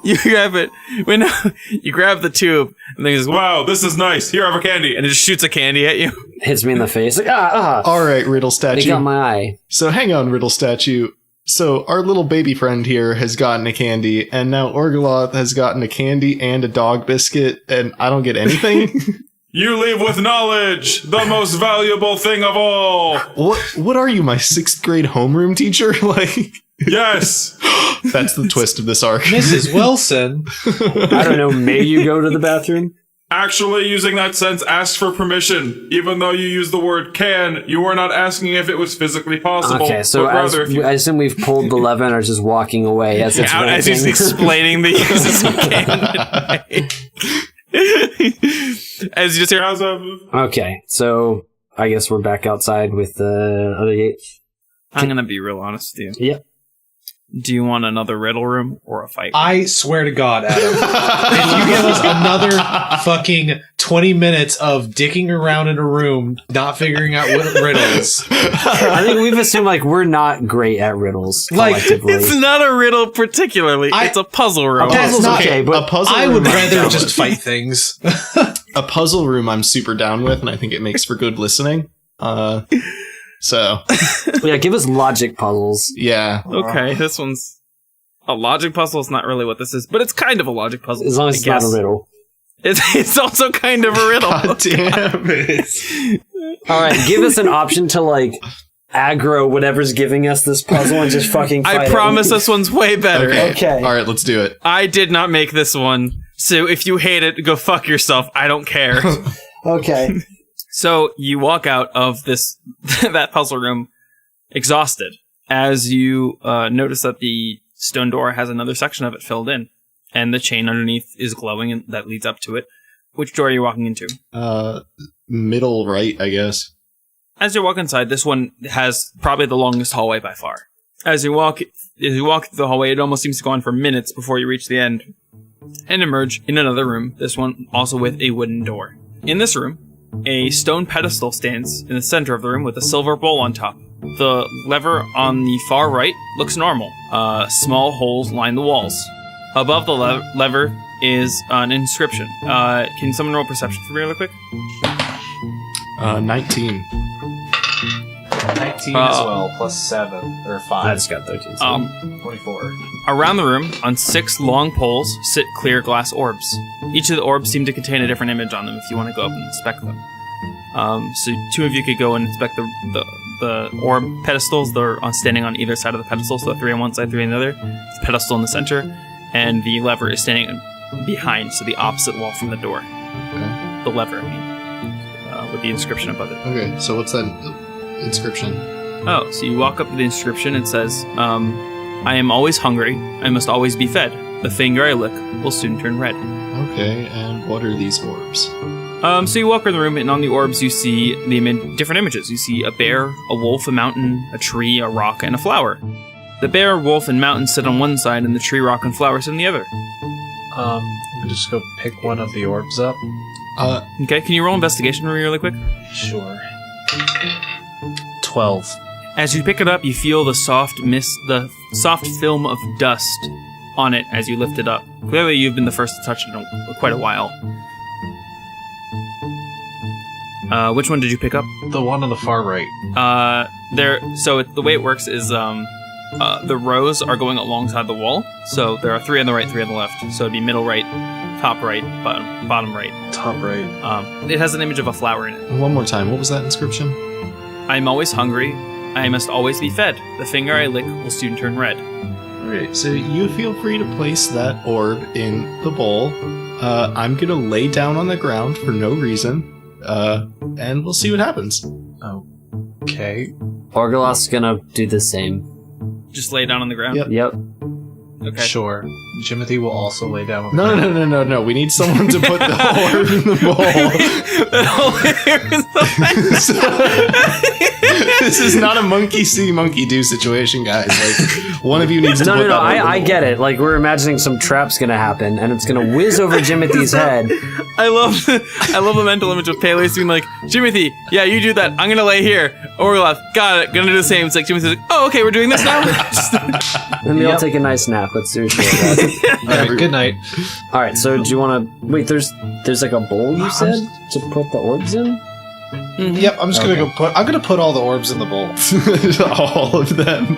You grab it. You grab the tube, and then he goes, Wow, this is nice. Here, have a candy. and it just shoots a candy at you. Hits me in the face. Like, All right, Riddle They Statue. got my eye. So hang on, Riddle Statue. So our little baby friend here has gotten a candy, and now Orgoloth has gotten a candy and a dog biscuit, and I don't get anything? You leave with knowledge, the most valuable thing of all. What are you, my 6th grade homeroom teacher? Like, Yes. that's the twist of this arc. Mrs. Wilson. I don't know. May you go to the bathroom? Actually, using that sense, asked for permission. Even though you use the word can, you were not asking if it was physically possible. Okay, so but rather if you... I assume we've pulled the lever and are just walking away as it's Out as he's ranting. explaining the uses of candy. As you just hear, how's that? Okay, so I guess we're back outside with the other gate. I'm gonna be real honest with you. Yep. Do you want another riddle room or a fight room? I swear to God, Adam, if you give us another fucking 20 minutes of dicking around in a room, not figuring out what riddles. I think we've assumed like we're not great at riddles Like, collectively. It's not a riddle particularly. It's a puzzle room. That's Puzzle's not- okay, but a puzzle I room would I'm rather down just with. fight things. A puzzle room I'm super down with, and I think it makes for good listening. So, yeah, give us logic puzzles. yeah. Okay, this one's a logic puzzle. Is not really what this is, but it's kind of a logic puzzle. As long as I it's not guess. a riddle. It's also kind of a riddle. God damn it. All right, give us an option to like aggro whatever's giving us this puzzle and just fucking fight I it. promise this one's way better. Okay. All right, let's do it. I did not make this one, so if you hate it, go fuck yourself. I don't care. Okay. So you walk out of that puzzle room exhausted as you notice that the stone door has another section of it filled in, and the chain underneath is glowing and that leads up to it. Which door are you walking into? Middle right, I guess. As you walk inside, this one has probably the longest hallway by far. As you walk through the hallway, it almost seems to go on for minutes before you reach the end and emerge in another room, this one also with a wooden door. In this room, a stone pedestal stands in the center of the room with a silver bowl on top. The lever on the far right looks normal. Small holes line the walls. Above the lever is an inscription. Can someone roll perception for me really quick? 19. 19 as well, plus 7, or 5. I just got 13. So. 24. Around the room, on 6 long poles, sit clear glass orbs. Each of the orbs seem to contain a different image on them if you want to go up and inspect them. So 2 of you could go and inspect the orb pedestals. They're standing on either side of the pedestal, so 3 on one side, 3 on the other. The pedestal in the center, and the lever is standing behind, so the opposite wall from the door. Okay. The lever, I mean, with the inscription above it. Okay, so what's that inscription? Oh, so you walk up to the inscription. It says, I am always hungry. I must always be fed. The finger I lick will soon turn red. Okay, and what are these orbs? So you walk around the room, and on the orbs you see different images. You see a bear, a wolf, a mountain, a tree, a rock, and a flower. The bear, wolf, and mountain sit on one side, and the tree, rock, and flower sit on the other. I'm gonna just go pick one of the orbs up. Okay, can you roll investigation for me really quick? Sure. 12. As you pick it up, you feel the soft film of dust on it as you lift it up. Clearly, you've been the first to touch it in quite a while. Which one did you pick up? The one on the far right. So the way it works is the rows are going alongside the wall. So there are 3 on the right, 3 on the left. So it'd be middle right, top right, bottom right. Top right. It has an image of a flower in it. One more time. What was that inscription? I am always hungry. I must always be fed. The finger I lick will soon turn red. Alright, so you feel free to place that orb in the bowl. I'm gonna lay down on the ground for no reason, and we'll see what happens. Okay. Orgoloth's gonna do the same. Just lay down on the ground? Yep. Yep. Okay. Sure. Jimothy will also lay down on the ground. No. We need someone to put the orb in the bowl. This is not a monkey see, monkey do situation, guys. Like, one of you needs to put that orb in the I bowl. get it. Like, we're imagining some trap's gonna happen, and it's gonna whiz over Jimothy's head. I love the mental image of Paelius being like, Jimothy, yeah, you do that. I'm gonna lay here. Orgoloth, got it. Gonna do the same. It's like Jimothy's like, oh, okay, we're doing this now. And they all take a nice nap. Let's seriously. Alright, good night. All right. So, do you want to wait? There's like a bowl you said to put the orbs in. Yep, I'm just gonna I'm gonna put all the orbs in the bowl. All of them.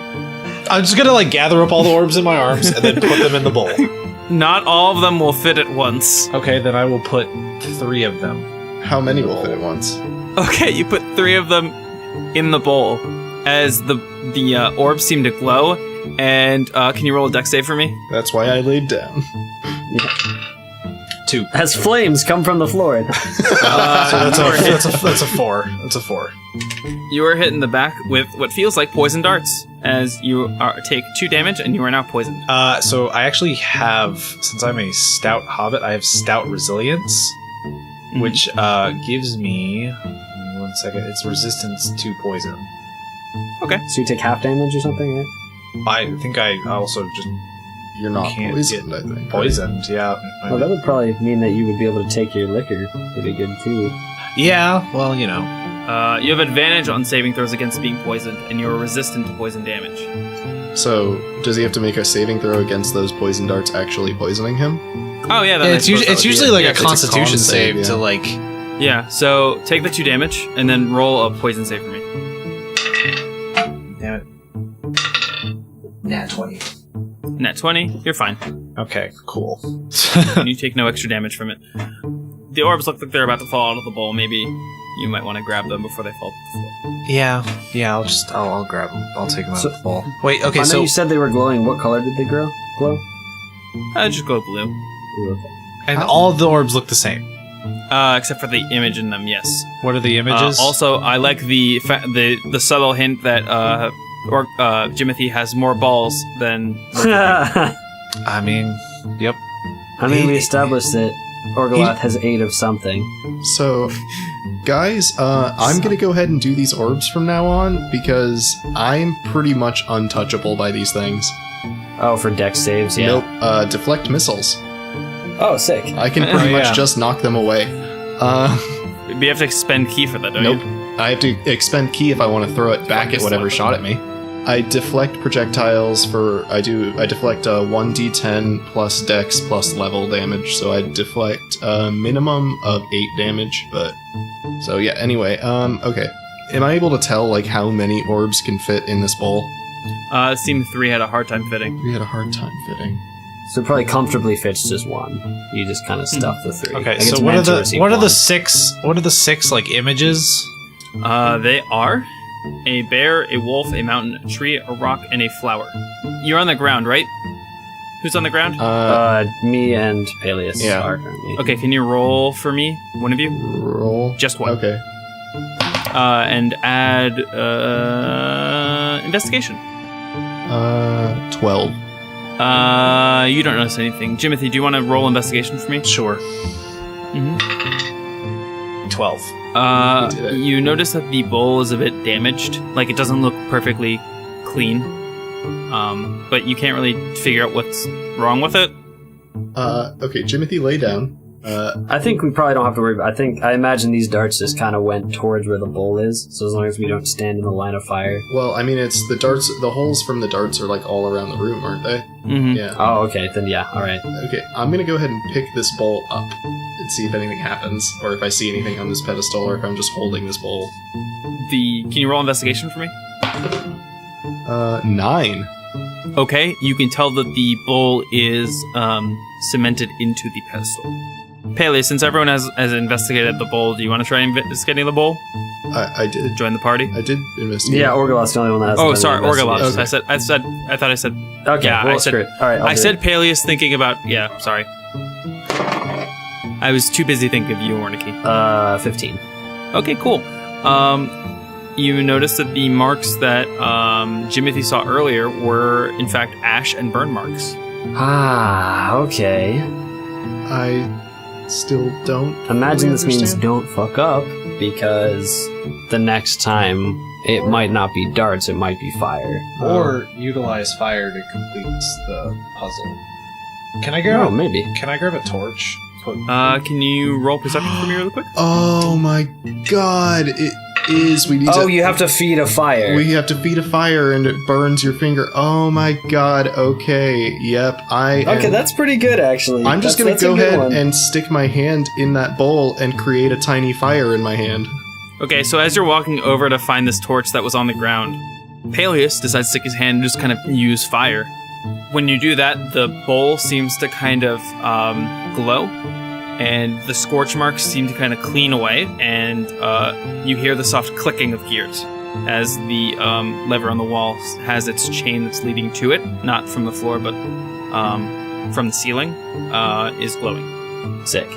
I'm just gonna gather up all the orbs in my arms and then put them in the bowl. Not all of them will fit at once. Okay, then I will put 3 of them. How many will fit at once? Okay, you put 3 of them in the bowl as the orbs seem to glow. And can you roll a dex save for me? That's why I laid down. 2. As flames come from the floor. That's a 4. That's a 4. You are hit in the back with what feels like poison darts as you take 2 damage and you are now poisoned. So I actually have, since I'm a stout hobbit, I have stout resilience, which gives me, 1 second, it's resistance to poison. Okay. So you take half damage or something, right? I think I also just You're not can't poisoned, get I think. poisoned, yeah. Well, that would probably mean that you would be able to take your liquor pretty good too. Yeah, well, you know. You have advantage on saving throws against being poisoned, and you are resistant to poison damage. So, does he have to make a saving throw against those poison darts actually poisoning him? Oh yeah, Yeah, it's usually like Yeah, a it's a constitution con save, save yeah. to like. Yeah. So take the 2 damage and then roll a poison save for me. Damn it. Nat 20. Nat 20, you're fine. Okay, cool. You take no extra damage from it. The orbs look like they're about to fall out of the bowl. Maybe you might want to grab them before they fall to the floor. Yeah, I'll grab them. I'll take them out So- of the bowl. Wait, okay, I know so you said they were glowing. What color did they glow? Just go blue. Ooh, okay. and all of the orbs look the same. Except for the image in them, yes. What are the images? Also, I like the subtle hint that Jimothy has more balls than. I mean, yep. I mean, we established that Orgoloth has 8 of something. So, guys, I'm gonna go ahead and do these orbs from now on, because I'm pretty much untouchable by these things. Oh, for dex saves, yeah. Nope, deflect missiles. Oh, sick. I can pretty yeah. much just knock them away. You have to expend key for that, don't Nope. you? I have to expend key if I want to throw it back at whatever shot at me. I deflect projectiles I deflect 1d10 plus dex plus level damage, so I deflect a minimum of 8 damage, but... So yeah, anyway, okay. Am I able to tell, like, how many orbs can fit in this bowl? It seemed 3 had a hard time fitting. We had a hard time fitting. So it probably comfortably fits just 1. You just kind of stuff the 3. Okay, Like, so it's what meant to are receive the 1. 6 like images? They are a bear, a wolf, a mountain, a tree, a rock, and a flower. You're on the ground, right? Who's on the ground? Me and Paelius Yeah. are currently. Okay, can you roll for me? One of you? Roll. Just 1. Okay. And add investigation. 12. You don't notice anything. Jimothy, do you want to roll investigation for me? Sure. Mm-hmm. 12. We did it. You notice that the bowl is a bit damaged. Like, it doesn't look perfectly clean. But you can't really figure out what's wrong with it. Okay, Jimothy, lay down. I think we probably don't have to worry about I imagine these darts just kind of went towards where the bowl is, so as long as we don't stand in the line of fire. Well, I mean, it's the darts. The holes from the darts are like all around the room, aren't they? Mm-hmm. Yeah. Oh, okay, then yeah, alright. Okay, I'm gonna go ahead and pick this bowl up and see if anything happens, or if I see anything on this pedestal, or if I'm just holding this bowl. Can you roll investigation for me? 9. Okay, you can tell that the bowl is cemented into the pedestal. Paelius, since everyone has investigated the bowl, do you want to try investigating the bowl? I did. Join the party? I did investigate. Yeah, Orgoloth's the only one that has. Oh, sorry, Orgoloths. Okay. I thought I said. Okay, Yeah, well, I said. screw it. Alright, I said Paelius, thinking about. Yeah, sorry. I was too busy thinking of you, Warncke. 15. Okay, cool. You notice that the marks that Jimothy saw earlier were, in fact, ash and burn marks. Ah, okay. I still don't. Imagine this means understand. don't fuck up, because the next time it might not be darts, it might be fire. Or utilize fire to complete the puzzle. Can I Oh, maybe. Can I grab a torch? Can you roll perception for me really quick? Oh my god! It is. We need Oh, to. you have to feed a fire. We have to feed a fire and it burns your finger. Oh my god. Okay. Yep. Okay, that's pretty good, actually. I'm just gonna That's a go good ahead one. and stick my hand in that bowl and create a tiny fire in my hand. Okay, so as you're walking over to find this torch that was on the ground, Paelius decides to stick his hand and just kind of use fire. When you do that, the bowl seems to kind of glow, and the scorch marks seem to kind of clean away, and you hear the soft clicking of gears as the lever on the wall has its chain that's leading to it, not from the floor, but from the ceiling, is glowing. Sick.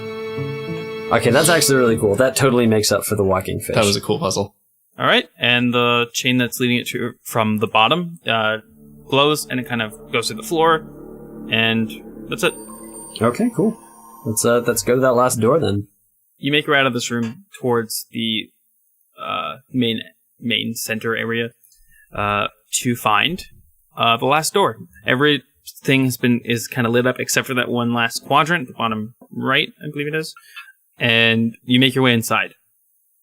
Okay, that's actually really cool. That totally makes up for the walking fish. That was a cool puzzle. All right, and the chain that's leading it to from the bottom glows, and it kind of goes to the floor, and that's it. Okay, cool. Let's go to that last door then. You make your way out of this room towards the main center area to find the last door. Everything is kind of lit up except for that one last quadrant, the bottom right, I believe it is. And you make your way inside.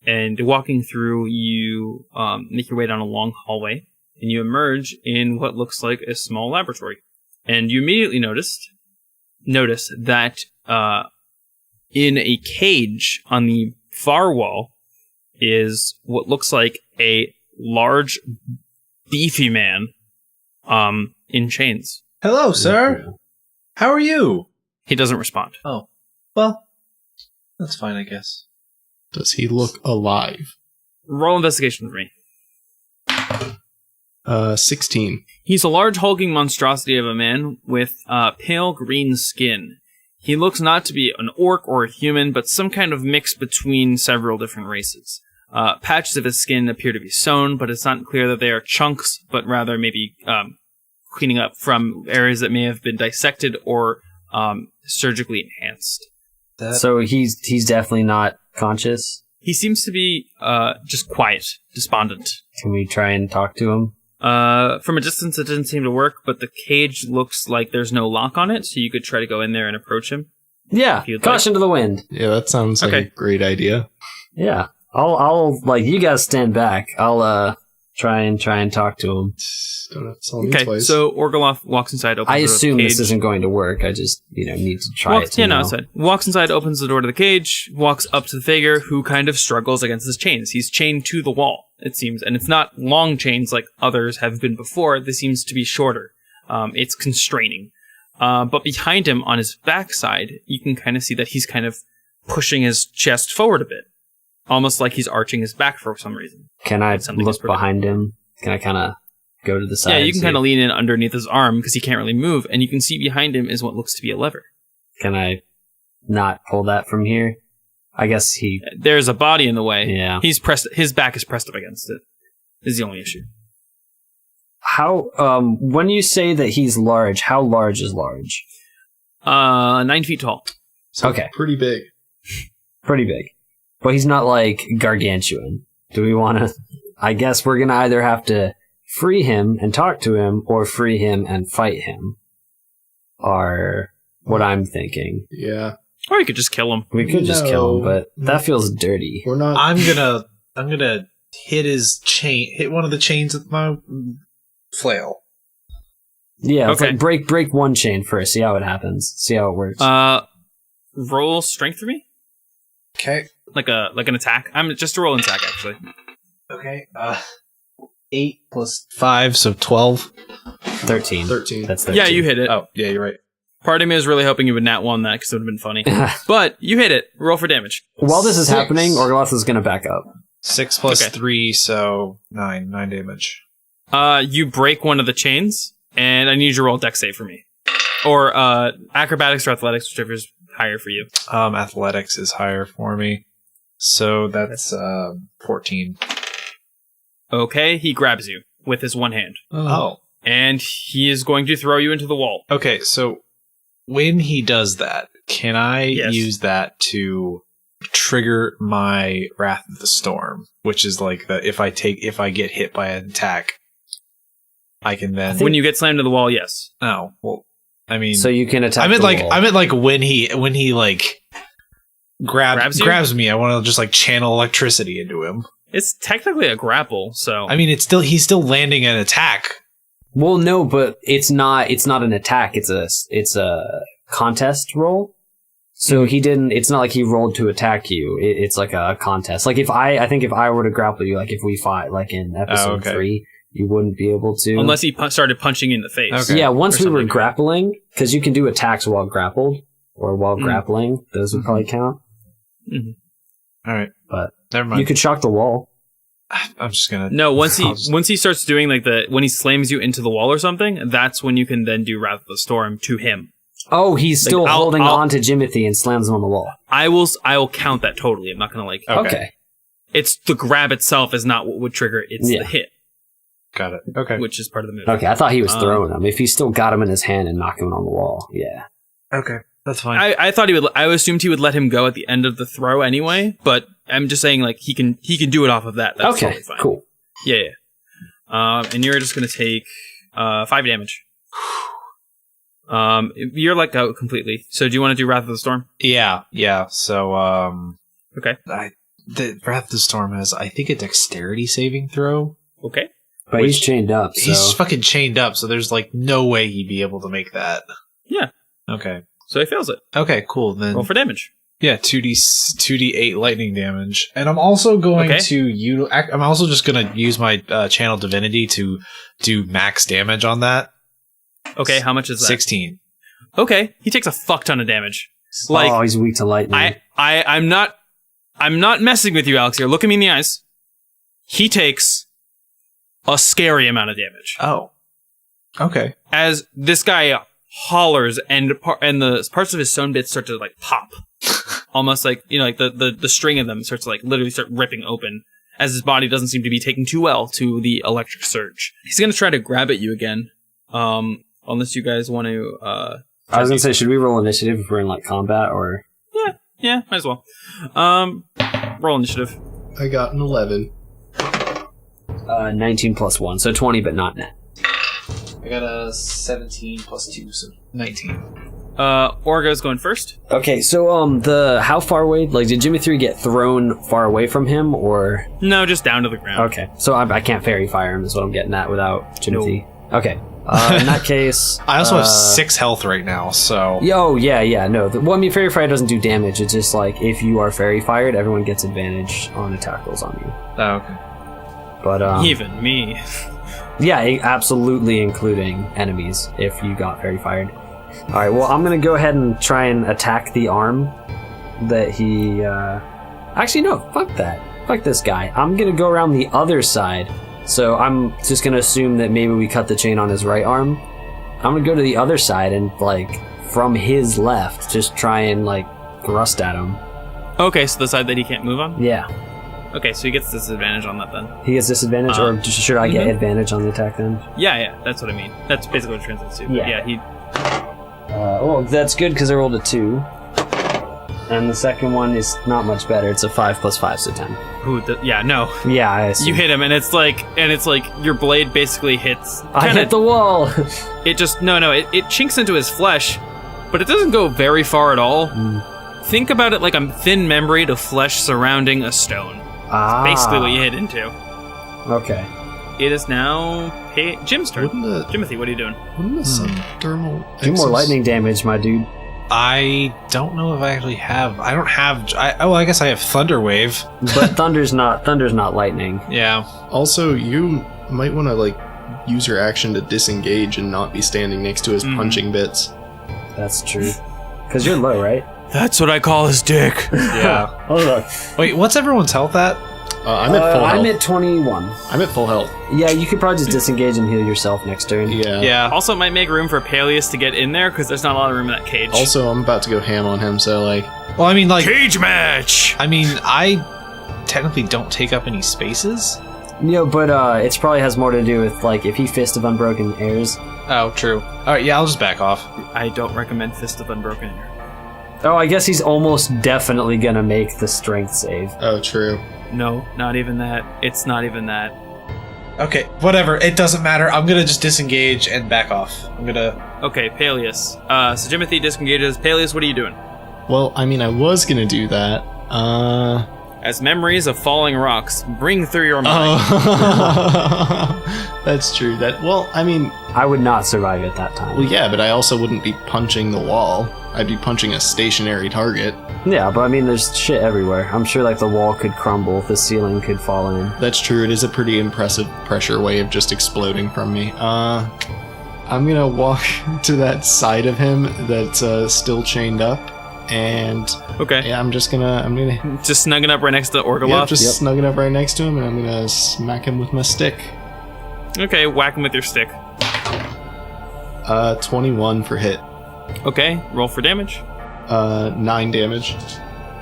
And walking through, you make your way down a long hallway, and you emerge in what looks like a small laboratory. And you immediately notice that in a cage on the far wall is what looks like a large, beefy man in chains. Hello, sir. How are you? He doesn't respond. Oh, well, that's fine, I guess. Does he look alive? Roll investigation for me. 16. He's a large hulking monstrosity of a man with pale green skin. He looks not to be an orc or a human, but some kind of mix between several different races. Patches of his skin appear to be sewn, but it's not clear that they are chunks, but rather maybe cleaning up from areas that may have been dissected or surgically enhanced. So he's definitely not conscious. He seems to be just quiet, despondent. Can we try and talk to him? From a distance, it doesn't seem to work, but the cage looks like there's no lock on it, so you could try to go in there and approach him. Yeah, If you'd caution to the wind. Yeah, that sounds like Okay. a great idea. Yeah, I'll like you guys stand back. I'll try and talk to him. Don't have to tell me Okay, twice. so Orgoloth walks inside, opens I the door to assume the this cage. isn't going to work. I just need to try it. To know. Outside. Walks inside, opens the door to the cage, walks up to the figure who kind of struggles against his chains. He's chained to the wall, it seems, and it's not long chains like others have been before. This seems to be shorter. It's constraining. But behind him, on his backside, you can kind of see that he's kind of pushing his chest forward a bit, almost like he's arching his back for some reason. Can I Something is look pretty- behind him? Can I kind of go to the side? Yeah, you can see- kind of lean in underneath his arm because he can't really move, and you can see behind him is what looks to be a lever. Can I not pull that from here? I guess he. There's a body in the way. Yeah. He's pressed. His back is pressed up against it. Is the only issue. How? When you say that he's large, how large is large? 9 feet tall. So okay. Pretty big. Pretty big, but he's not like gargantuan. Do we want to? I guess we're gonna either have to free him and talk to him, or free him and fight him. Are what I'm thinking. Yeah. Or you could just kill him. We could just kill him, but that feels dirty. We're not. I'm gonna hit one of the chains with my flail. Yeah, it's Okay. like break one chain first. See how it happens. See how it works. Roll strength for me, Okay. like an attack. I'm just a roll an attack actually. Okay. 8 plus 5, so 12. 13. 13. That's 13. Yeah, you hit it. Oh, yeah, you're right. Part of me was really hoping you would nat 1 that because it would have been funny. But you hit it. Roll for damage. While this is 6. happening, Orgoloth is going to back up. 6 plus Okay. 3, so 9 damage. You break one of the chains, and I need you to roll a dex save for me. Or acrobatics or athletics, whichever is higher for you. Athletics is higher for me, so that's 14. Okay, he grabs you with his one hand. Oh. And he is going to throw you into the wall. Okay, so when he does that, can I Yes. use that to trigger my Wrath of the Storm, which is like if I get hit by an attack, I can then. When you get slammed to the wall, yes. Oh, well, I mean, So you can attack I meant the like wall. I meant like when he like Grabs you? grabs me, I want to just like channel electricity into him. It's technically a grapple, so... I mean, he's still landing an attack. Well, no, but it's not an attack. It's a contest roll. So he didn't. It's not like he rolled to attack you. It's like a contest. Like I think if I were to grapple you, like if we fought, like in episode 3, you wouldn't be able to. Unless he started punching you in the face. Okay. Yeah, once Or we were something. grappling, because you can do attacks while grappled or while grappling. Those would probably count. All right, But never mind. you could shock the wall. I'm just gonna. No, once I'll just- he starts doing like when he slams you into the wall or something, that's when you can then do Wrath of the Storm to him. Oh, he's Like, still I'll- holding I'll- on to Jimothy and slams him on the wall. I will count that totally. I'm not gonna like. Okay. It's the grab itself is not what would trigger. It's Yeah. the hit, Got it. Okay. which is part of the move. Okay, I thought he was Um, throwing him. If he still got him in his hand and knocked him on the wall, yeah. Okay. That's fine. I thought he would. I assumed he would let him go at the end of the throw anyway. But I'm just saying, like he can do it off of that. That's Okay, totally fine. cool. Yeah. And you're just gonna take 5 damage. You're let go completely. So do you want to do Wrath of the Storm? Yeah. So Okay. the Wrath of the Storm has, I think, a dexterity saving throw. Okay. But he's chained up, so... He's fucking chained up, so there's like no way he'd be able to make that. Yeah. Okay. So he fails it. Okay. Cool. Then Roll for damage. yeah, 2d8 lightning damage, and I'm also going Okay. to I'm also just gonna use my channel divinity to do max damage on that. Okay. How much is that? 16. Okay. He takes a fuck ton of damage. Like oh, he's weak to lightning. I'm not messing with you, Alex. Here, look at me in the eyes. He takes a scary amount of damage Oh. Okay. as this guy hollers and the parts of his sewn bits start to like pop, almost like like the string of them starts to like literally start ripping open as his body doesn't seem to be taking too well to the electric surge. He's gonna try to grab at you again, unless you guys want to. I was gonna say, should we roll initiative if we're in like combat or? Yeah, might as well. Roll initiative. I got an 11. 19 plus 1, so 20, but not net. I got a 17 plus 2, so 19. Orgo's going first. Okay, so how far away? Like, did Jimothy get thrown far away from him, or? No, just down to the ground. Okay, so I can't fairy fire him. Is what I'm getting at without Jimothy. Okay, in that case, I also have 6 health right now, so yeah. No, well, I mean, fairy fire doesn't do damage. It's just like if you are fairy fired, everyone gets advantage on attack rolls on you. oh, okay. But Even me. yeah, absolutely, including enemies if you got fairy fired. All right, well, I'm gonna go ahead and try and attack the arm that he. Actually, no, fuck that. Fuck this guy. I'm gonna go around the other side. So I'm just gonna assume that maybe we cut the chain on his right arm. I'm gonna go to the other side and like from his left, just try and like thrust at him. Okay, so the side that he can't move on? Yeah, Okay, so he gets disadvantage on that then. he gets disadvantage, or should I get advantage on the attack then? Yeah, that's what I mean. That's basically what it translates to. But Yeah. yeah, he... Well, that's good because I rolled a 2. And the second one is not much better. It's a 5 plus 5, so 10. yeah, no. Yeah, I assume. You hit him, and it's like your blade basically hits... I hit the wall! It just... No, it chinks into his flesh, but it doesn't go very far at all. Think about it like a thin membrane of flesh surrounding a stone. Basically what you hit into. Okay. It is now Jim's turn. Jimothy, what are you doing? Wouldn't the subdermal Do more lightning damage, my dude. I don't know if I actually have. I don't have. I guess I have Thunder Wave. But thunder's not lightning. Yeah. Also, you might want to like use your action to disengage and not be standing next to his punching bits. That's true. Because you're low, right? That's what I call his dick. Yeah. Hold on. Wait, what's everyone's health at? I'm at full health. I'm at 21. I'm at full health. Yeah, you could probably just disengage and heal yourself next turn. Yeah. Yeah. Also, it might make room for Paelius to get in there because there's not a lot of room in that cage. Also, I'm about to go ham on him, so like. Well, I mean, like. Cage match! I mean, I technically don't take up any spaces. But it probably has more to do with, like, if he Fist of Unbroken Airs. Oh, true. Alright, yeah, I'll just back off. I don't recommend Fist of Unbroken Air. Oh, I guess he's almost definitely gonna make the strength save. Oh, true. No, not even that. It's not even that. Okay, whatever. It doesn't matter. I'm gonna just disengage and back off. I'm gonna... Okay, Paelius. So Jimothy disengages. Paelius, what are you doing? Well, I mean, I was gonna do that. As memories of falling rocks ring through your mind. Oh. That's true. Well, I mean... I would not survive at that time. Well, yeah, but I also wouldn't be punching the wall. I'd be punching a stationary target. Yeah, but I mean, there's shit everywhere. I'm sure, like, the wall could crumble, the ceiling could fall in. That's true. It is a pretty impressive pressure wave just exploding from me. I'm gonna walk to that side of him that's still chained up, and Okay. yeah, I'm gonna Just snugging up right next to Orgoloth. just snugging up right next to him, and I'm gonna smack him with my stick. Okay, whack him with your stick. 21 for hit. Okay, roll for damage. 9 damage.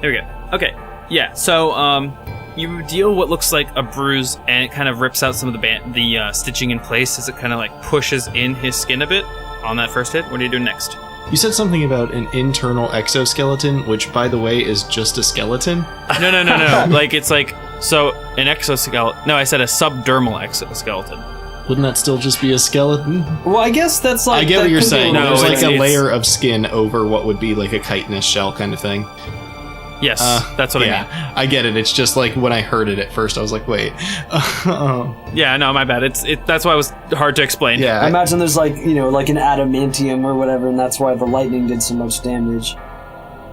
There we go. Okay, yeah. So you deal what looks like a bruise, and it kind of rips out some of the stitching in place as it kind of like pushes in his skin a bit on that first hit. What are you doing next? You said something about an internal exoskeleton, which, by the way, is just a skeleton. No. Like it's like so an exoskeleton. No, I said a subdermal exoskeleton. Wouldn't that still just be a skeleton? Well, I guess that's like... I get what you're saying. No, There's like a it's- layer of skin over what would be like a chitinous shell kind of thing. Yes, that's what I mean. I get it. It's just like when I heard it at first, I was like, wait. Yeah, no, my bad. That's why it was hard to explain. Yeah. I imagine there's like, like an adamantium or whatever, and that's why the lightning did so much damage.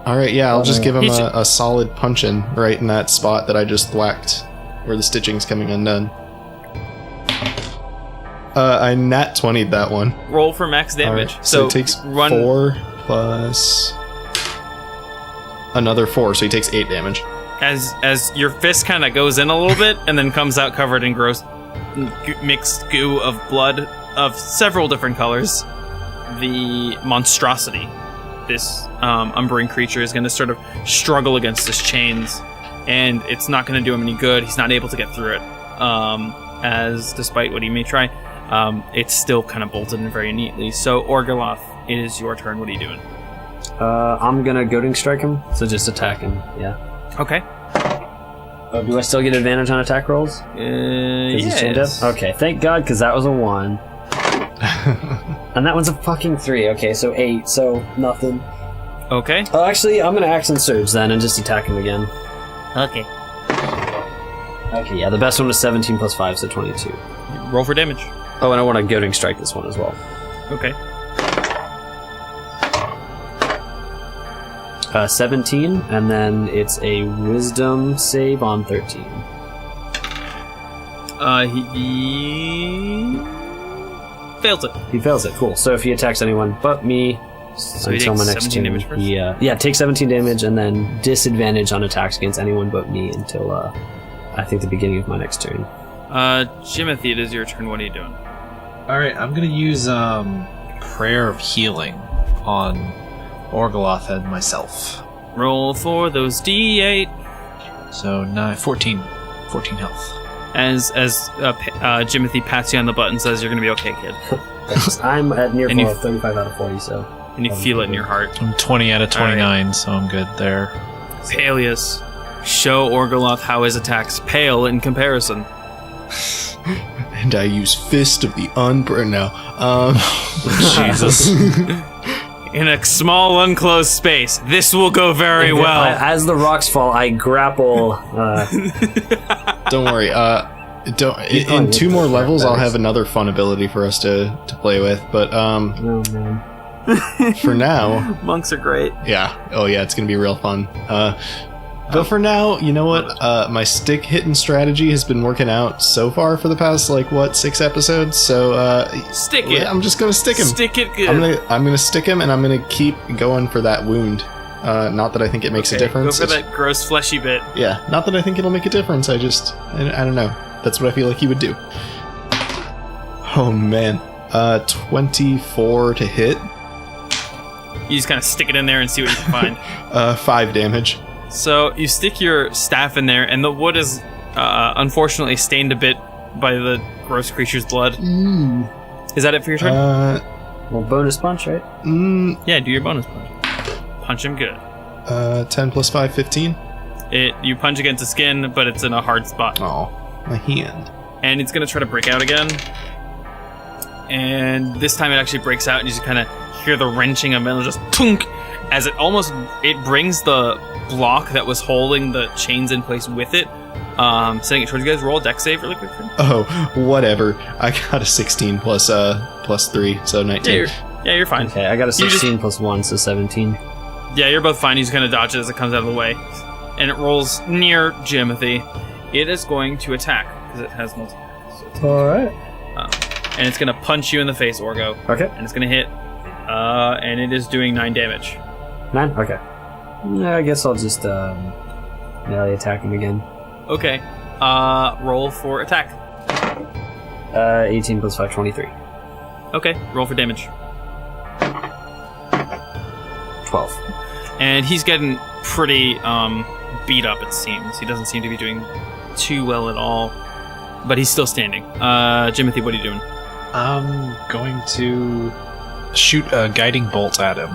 All right, yeah, I'll just give him He's- a solid punch-in right in that spot that I just whacked, where the stitching's coming undone. I nat 20'd that one. Roll for max damage. All right, so it takes 4 plus another 4, so he takes 8 damage. As your fist kind of goes in a little bit and then comes out covered in gross mixed goo of blood of several different colors, the monstrosity, this umbering creature, is going to sort of struggle against his chains, and it's not going to do him any good. He's not able to get through it. As despite what he may try, it's still kind of bolted in very neatly. So Orgoloth, it is your turn. What are you doing? I'm gonna goading strike him, so just attack him, yeah. Okay. Do I still get advantage on attack rolls? Is he chained up? Yes. Okay, thank God, because that was a 1. And that one's a fucking 3, okay, so 8, so nothing. Okay. Oh, actually, I'm gonna action surge then and just attack him again. Okay. Okay, yeah, the best one was 17 plus 5, so 22. Roll for damage. Oh, and I want to goading strike this one as well. Okay. 17, and then it's a wisdom save on 13. He fails it. He fails it, cool. So if he attacks anyone but me, So he until takes my next 17 turn, damage first? yeah, take 17 damage, and then disadvantage on attacks against anyone but me until, I think the beginning of my next turn. Jimothy, it is your turn. What are you doing? Alright, I'm gonna use Prayer of Healing on Orgoloth and myself. Roll for those D8. So 14 health. As Jimothy pats you on the butt and says, "You're gonna be okay, kid," Thanks. I'm at near And you- full of 35 out of 40, so... and you feel it in your heart. I'm 20 out of 29, so I'm good there. Paelius, show Orgoloth how his attacks pale in comparison. And I use Fist of the Unburned now. Jesus. in a small enclosed space. This will go very well. As the rocks fall, I grapple. Don't worry. In 2 more levels, I'll have another fun ability for us to play with. But Oh man. for now, Monks are great. yeah. Oh yeah, it's gonna be real fun. But for now, you know what? My stick hitting strategy has been working out so far for the past 6 episodes. So Stick it. I'm just gonna stick him. Stick it good. I'm gonna stick him, and I'm gonna keep going for that wound. Not that I think it makes a difference. Go for that gross fleshy bit. Yeah, not that I think it'll make a difference. I don't know. That's what I feel like he would do. Oh man, 24 to hit. You just kind of stick it in there and see what you can find. 5 damage. So you stick your staff in there, and the wood is unfortunately stained a bit by the gross creature's blood. Is that it for your turn? Well, bonus punch, right? Yeah, do your bonus punch. Punch him good. 10 plus 5, 15. You punch against the skin, but it's in a hard spot. Oh, my hand. And it's going to try to break out again. And this time it actually breaks out, and you just kind of hear the wrenching of metal just tunk, as it brings the block that was holding the chains in place with it, sending it towards you guys. Roll a dex save really quickly. Oh, whatever. I got a 16 plus 3, so 19. Yeah, you're fine. Okay, I got a 16 plus 1, so 17. Yeah, you're both fine. You just kind of dodge it as it comes out of the way. And it rolls near Jimothy. It is going to attack, because it has multiple attacks. So Alright. and it's going to punch you in the face, Orgo. Okay. And it's going to hit, and it is doing 9 damage. 9? Okay. Yeah, I guess I'll just melee attack him again. Okay. Roll for attack. 18 plus 5, 23. Okay, roll for damage. 12. And he's getting pretty beat up, it seems. He doesn't seem to be doing too well at all. But he's still standing. Jimothy, what are you doing? I'm going to shoot a guiding bolt at him.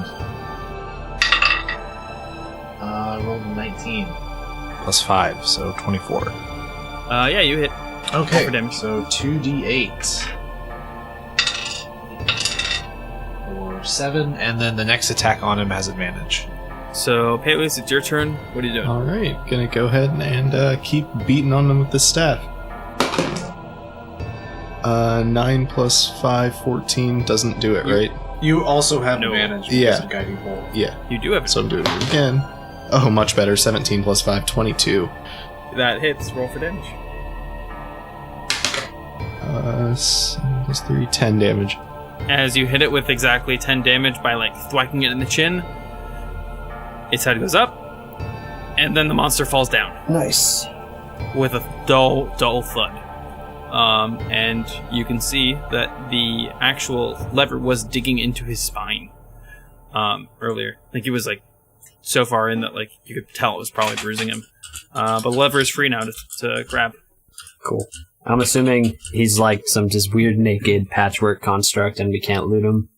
Rolled a 19. Plus 5, so 24. Yeah, you hit. Okay, for damage. so 2d8. Or 7, and then the next attack on him has advantage. So, Paelius, it's your turn. What are you doing? Alright, gonna go ahead and keep beating on them with the staff. 9 plus 5, 14 doesn't do it, right? You also have No. advantage Yeah. because of guiding bolt. Yeah, You do have it. so I'm doing it again. Oh, much better. 17 plus 5, 22. That hits. Roll for damage. 7 plus 3, 10 damage. As you hit it with exactly 10 damage by, thwacking it in the chin, its head goes up, and then the monster falls down Nice. with a dull thud. And you can see that the actual lever was digging into his spine earlier. He was so far in that you could tell it was probably bruising him. But the lever is free now to grab. Cool. I'm assuming he's some just weird naked patchwork construct and we can't loot him.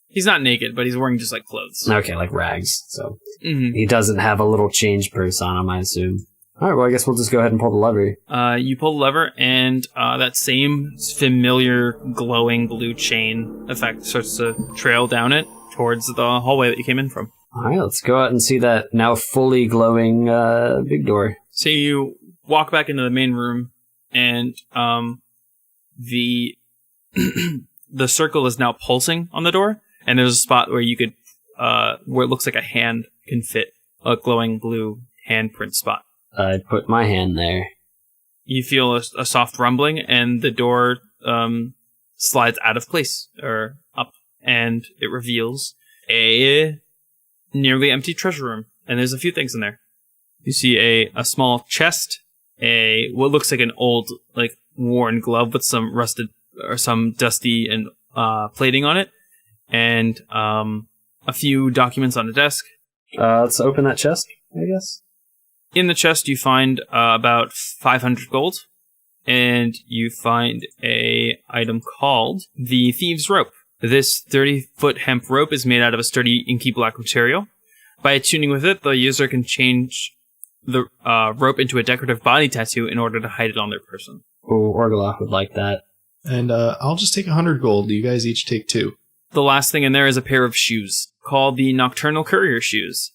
He's not naked, but he's wearing just clothes. Okay, like rags. So Mm-hmm. he doesn't have a little change purse on him, I assume. Alright, well I guess we'll just go ahead and pull the lever. You pull the lever, and that same familiar glowing blue chain effect starts to trail down it towards the hallway that you came in from. Alright, let's go out and see that now fully glowing big door. So you walk back into the main room, and the the circle is now pulsing on the door, and there's a spot where you could where it looks like a hand can fit, a glowing blue handprint spot. I put my hand there. You feel a soft rumbling, and the door slides out of place, or up, and it reveals a nearly empty treasure room. And there's a few things in there. You see a small chest, what looks like an old, worn glove with some rusted, or some dusty and plating on it, and a few documents on the desk. Let's open that chest, I guess. In the chest, you find about 500 gold, and you find a item called the Thieves' Rope. This 30-foot hemp rope is made out of a sturdy inky black material. By attuning with it, the user can change the rope into a decorative body tattoo in order to hide it on their person. Oh, Orgoloth would like that. And I'll just take 100 gold. You guys each take 2. The last thing in there is a pair of shoes. called the Nocturnal Courier Shoes.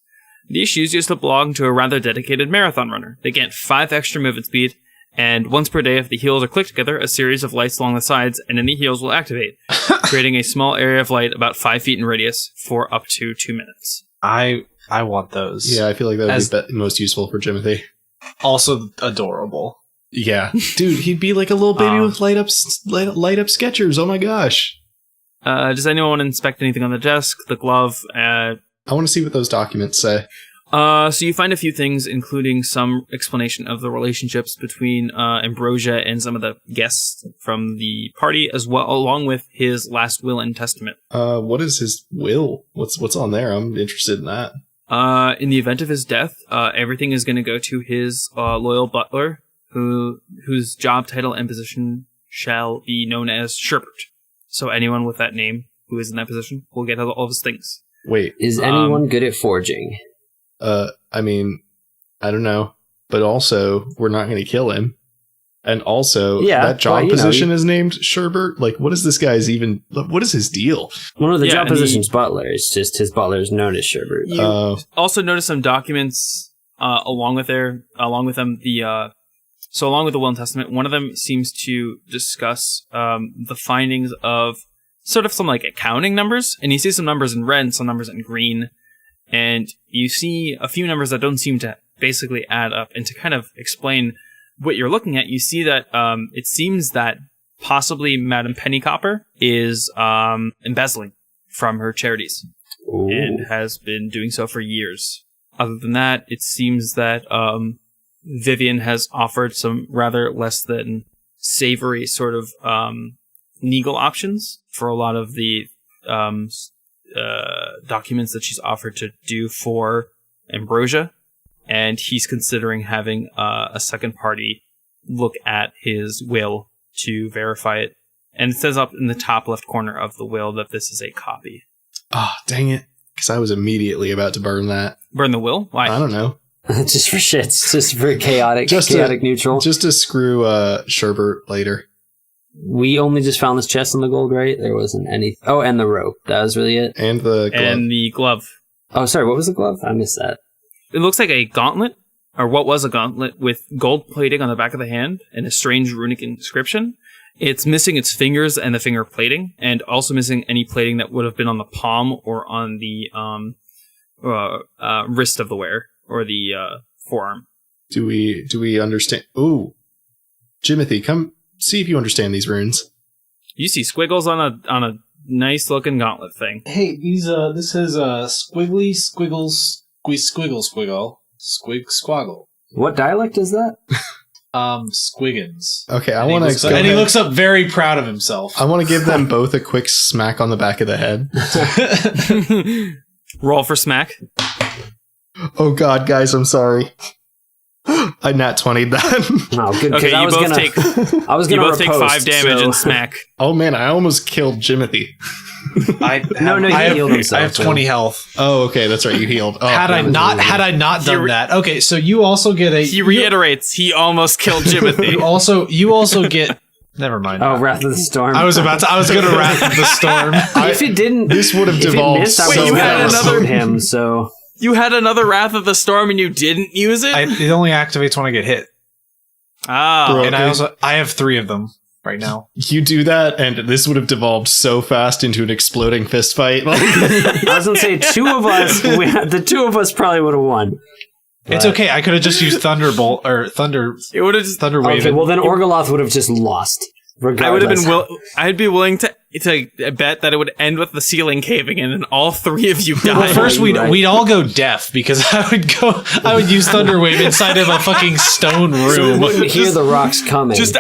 These shoes used to belong to a rather dedicated marathon runner. They get 5 extra movement speed, and once per day, if the heels are clicked together, a series of lights along the sides and in the heels will activate, creating a small area of light about 5 feet in radius for up to 2 minutes. I want those. Yeah, I feel like that would be most useful for Jimothy. Also adorable. Yeah, dude, he'd be like a little baby with light up Skechers. Oh my gosh. Does anyone want to inspect anything on the desk? The glove? I want to see what those documents say. So you find a few things, including some explanation of the relationships between Ambrosia and some of the guests from the party, as well, along with his last will and testament. What is his will? What's on there? I'm interested in that. In the event of his death, everything is going to go to his loyal butler, whose job title and position shall be known as Sherbert. So anyone with that name who is in that position will get all of his things. Wait. Is anyone good at forging? I mean, I don't know. But also, we're not going to kill him. And also, that job position is named Sherbert. Like, what is this guy's even... What is his deal? One of the job position's butler. It's just his butler is known as Sherbert. You also notice some documents along with them. Along with the Will and Testament, one of them seems to discuss the findings of sort of some like accounting numbers, and you see some numbers in red and some numbers in green, and you see a few numbers that don't seem to basically add up. And to kind of explain what you're looking at, you see that it seems that possibly Madame Pennycopper is embezzling from her charities. Ooh. And has been doing so for years. Other than that, it seems that Vivian has offered some rather less than savory sort of legal options for a lot of the documents that she's offered to do for Ambrosia, and he's considering having a second party look at his will to verify it. And it says up in the top left corner of the will that this is a copy. Oh, dang it. Because I was immediately about to burn that. Burn the will? Why? I don't know. Just for shits. Just for chaotic neutral. Just to screw Sherbert later. We only just found this chest on the gold, right? There wasn't any... Oh, and the rope. That was really it? And the glove. And the glove. Oh, sorry. What was the glove? I missed that. It looks like a gauntlet, or what was a gauntlet, with gold plating on the back of the hand and a strange runic inscription. It's missing its fingers and the finger plating, and also missing any plating that would have been on the palm or on the wrist of the wearer, or the forearm. Do we understand? Ooh, Jimothy, come see if you understand these runes. You see squiggles on a nice looking gauntlet thing. Hey, this is squiggly squiggles squiggle squig squaggle. What dialect is that? Squiggins. Okay, I want to. And he looks up very proud of himself. I want to give them both a quick smack on the back of the head. Roll for smack. Oh God, guys, I'm sorry. I nat 20'd that. Oh, good. Okay, you both take 5 damage and smack. Oh man, I almost killed Jimothy. He healed himself. I have 20 health. Oh, okay, that's right. You healed. Oh, had I not done that. Okay, so you also get a. He reiterates. He almost killed Jimothy. you also get. Never mind. Oh, Wrath of the Storm. I was going to Wrath of the Storm. If it didn't, this would have devolved. You had another him. So you had another Wrath of the Storm and you didn't use it. It only activates when I get hit. Ah, and I have 3 of them right now. You do that, and this would have devolved so fast into an exploding fist fight. I was gonna say the two of us probably would have won. But it's okay. I could have just used Thunderbolt or Thunder. It would have just Thunder Wave. Okay, well then Orgoloth would have just lost. Regardless. I would have been. I'd be willing to bet that it would end with the ceiling caving in and all 3 of you die. Well, first we'd all go deaf because I would use Thunder Wave inside of a fucking stone room. So we wouldn't hear the rocks coming. Just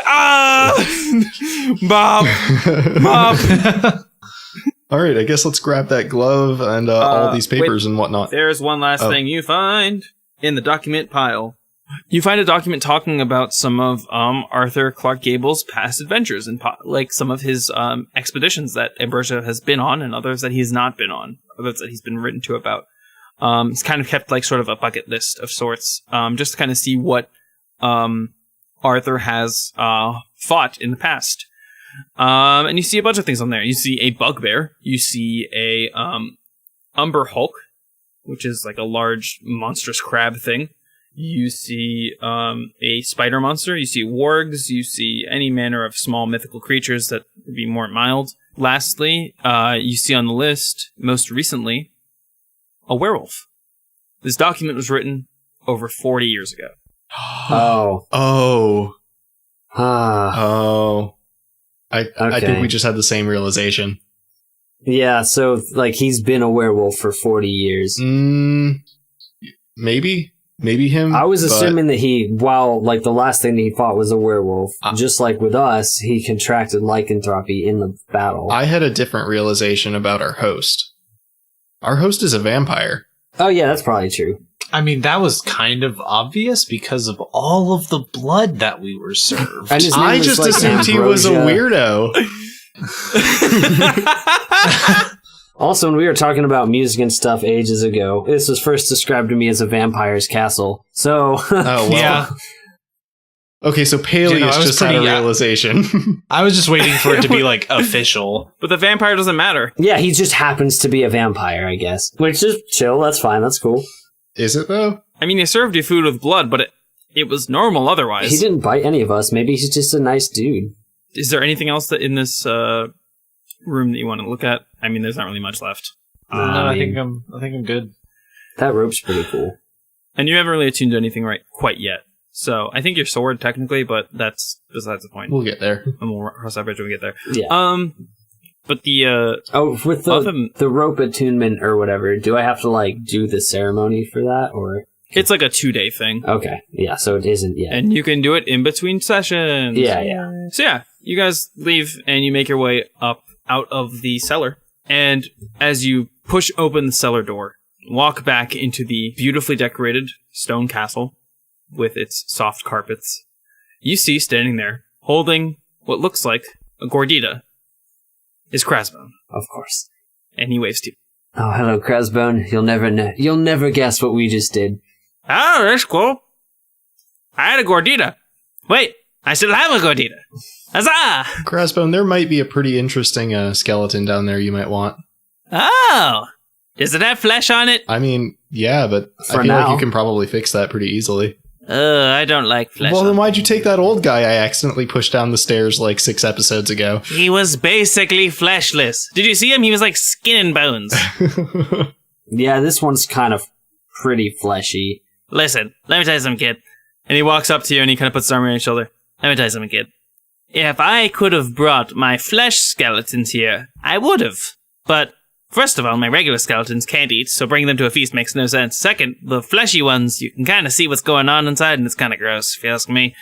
Bob. All right, I guess let's grab that glove and all these papers and whatnot. There's one last thing you find in the document pile. You find a document talking about some of Arthur Clark Gable's past adventures and like some of his expeditions that Ambrosia has been on and others that he's not been on, others that he's been written to about. It's kind of kept like sort of a bucket list of sorts, just to kind of see what Arthur has fought in the past. And you see a bunch of things on there. You see a bugbear. You see Umber Hulk, which is like a large, monstrous crab thing. You see a spider monster. You see wargs. You see any manner of small mythical creatures that would be more mild. Lastly, you see on the list, most recently, a werewolf. This document was written over 40 years ago. Oh. Oh. Ah. I think we just had the same realization. Yeah, so, like, he's been a werewolf for 40 years. Maybe him. I was assuming that while, like, the last thing he fought was a werewolf, just like with us, he contracted lycanthropy in the battle. I had a different realization about our host. Our host is a vampire. Oh, yeah, that's probably true. I mean, that was kind of obvious because of all of the blood that we were served. And his name I was, just like, assumed he was a weirdo. Also, when we were talking about music and stuff ages ago, this was first described to me as a vampire's castle. So, Oh, well. Yeah. Okay, so Paelius I was just had a pretty- realization. I was just waiting for it to be, like, official. But the vampire doesn't matter. yeah, he just happens to be a vampire, I guess. Which is chill, that's fine, that's cool. Is it, though? I mean, he served you food with blood, but it was normal otherwise. He didn't bite any of us. Maybe he's just a nice dude. Is there anything else that in this room that you want to look at? I mean, there's not really much left. No, I think I'm good. That rope's pretty cool. And you haven't really attuned to anything right quite yet. So I think your sword technically, but that's besides the point. We'll get there. And we'll cross that bridge when we get there. Yeah. But the with the rope attunement or whatever, do I have to, like, do the ceremony for that, or? it's like a 2-day thing, Okay, yeah, so it isn't yet. and you can do it in between sessions. Yeah. So yeah, you guys leave and you make your way up out of the cellar. And as you push open the cellar door, walk back into the beautifully decorated stone castle with its soft carpets, you see standing there, holding what looks like a gordita, is Crasbone. Of course. And he waves to you. Oh, hello, Crasbone. You'll never know. You'll never guess what we just did. Oh, that's cool. I had a gordita. Wait, I still have a gordita. Huzzah! Crasbone, there might be a pretty interesting skeleton down there you might want. Oh! Does it have flesh on it? I mean, yeah, but For I feel like now. you can probably fix that pretty easily. I don't like flesh. Well, on then why'd you take that old guy I accidentally pushed down the stairs like 6 episodes ago? He was basically fleshless. Did you see him? He was like skin and bones. Yeah, this one's kind of pretty fleshy. Listen, let me tell you something, kid. And he walks up to you and he kind of puts his arm around your shoulder. Let me tell you something, kid. If I could have brought my flesh skeletons here, I would have. But first of all, my regular skeletons can't eat, so bringing them to a feast makes no sense. Second, the fleshy ones, you can kind of see what's going on inside, and it's kind of gross, if you ask me.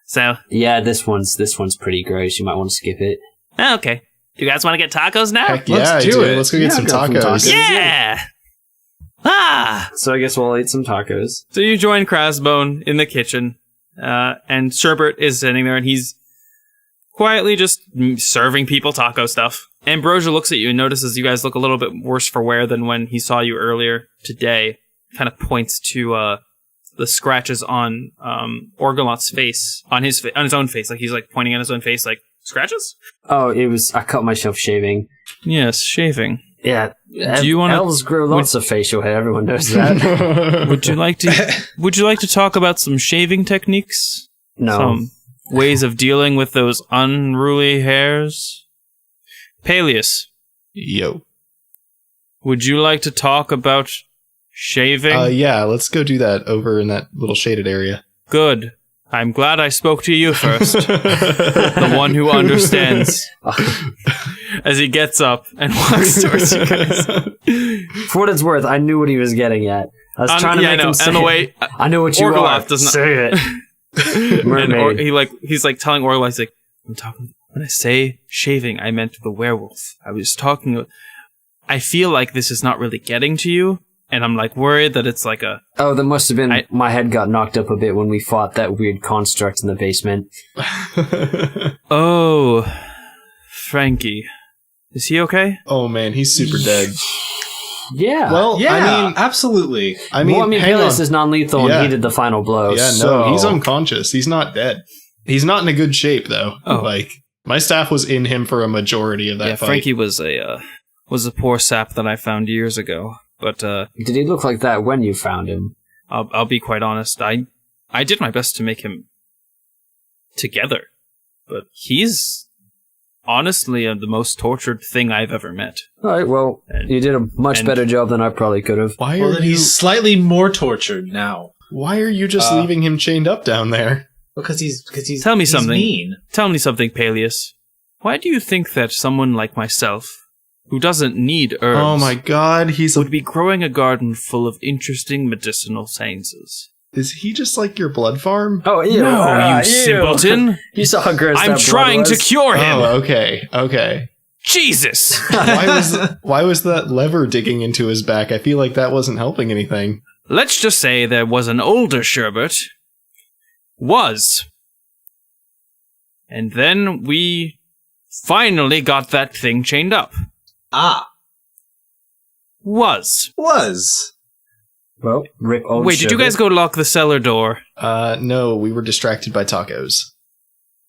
So, Yeah, this one's pretty gross. You might want to skip it. okay. Do you guys want to get tacos now? Heck yeah, Let's I do do. it. Let's go get Yeah, some I'll go for tacos. tacos. Yeah! Ah! So I guess we'll eat some tacos. So you join Crasbone in the kitchen, and Sherbert is sitting there, and he's quietly just serving people taco stuff. Ambrosia looks at you and notices you guys look a little bit worse for wear than when he saw you earlier today. Kind of points to the scratches on Orgoloth's face, on his own face, like he's like pointing at his own face, like scratches. Oh, I cut myself shaving. Yes, shaving. Yeah. Do you wanna- elves grow lots of facial hair? Everyone knows that. Would you like to talk about some shaving techniques? No. Some ways of dealing with those unruly hairs? Paelius, Yo. would you like to talk about shaving? Yeah, let's go do that over in that little shaded area. Good. I'm glad I spoke to you first. The one who understands. As he gets up and walks towards you guys. For what it's worth, I knew what he was getting at. I was trying to make him say and the it. way I know what you are. Orgoloth does not Say it. and Mermaid. he's like telling Orgoloth, he's like, I'm talking when I say shaving, I meant the werewolf. I was talking I feel like this is not really getting to you, and I'm like worried that it's like a Oh, that must have been my head got knocked up a bit when we fought that weird construct in the basement. Oh, Frankie. Is he okay? Oh man, he's super dead. Yeah. Well, Yeah, I mean, absolutely. hang Paelius on. is non-lethal Yeah. and he did the final blow. Yeah, so... no, he's unconscious. He's not dead. He's not in a good shape though. Oh. Like my staff was in him for a majority of that fight. Frankie was a was a poor sap that I found years ago. But Did he look like that when you found him? I'll be quite honest. I did my best to make him together, but he's honestly the most tortured thing I've ever met. All right, well, you did a much better job than I probably could have. Why Well, are then you? he's slightly more tortured now. Why are you just leaving him chained up down there? Because he's Tell me he's something. mean. Tell me something, Paelius. Why do you think that someone like myself, who doesn't need herbs, Oh my god, would be growing a garden full of interesting medicinal sciences? is he just like your blood farm? Oh, ew. No, you simpleton! You saw how gross I'm that blood trying to was. cure him! Oh, okay. Jesus! Why was that lever digging into his back? I feel like that wasn't helping anything. Let's just say there was an older sherbet. And then we finally got that thing chained up. Was. Well, rip old Wait, did you guys go lock the cellar door? No, we were distracted by tacos.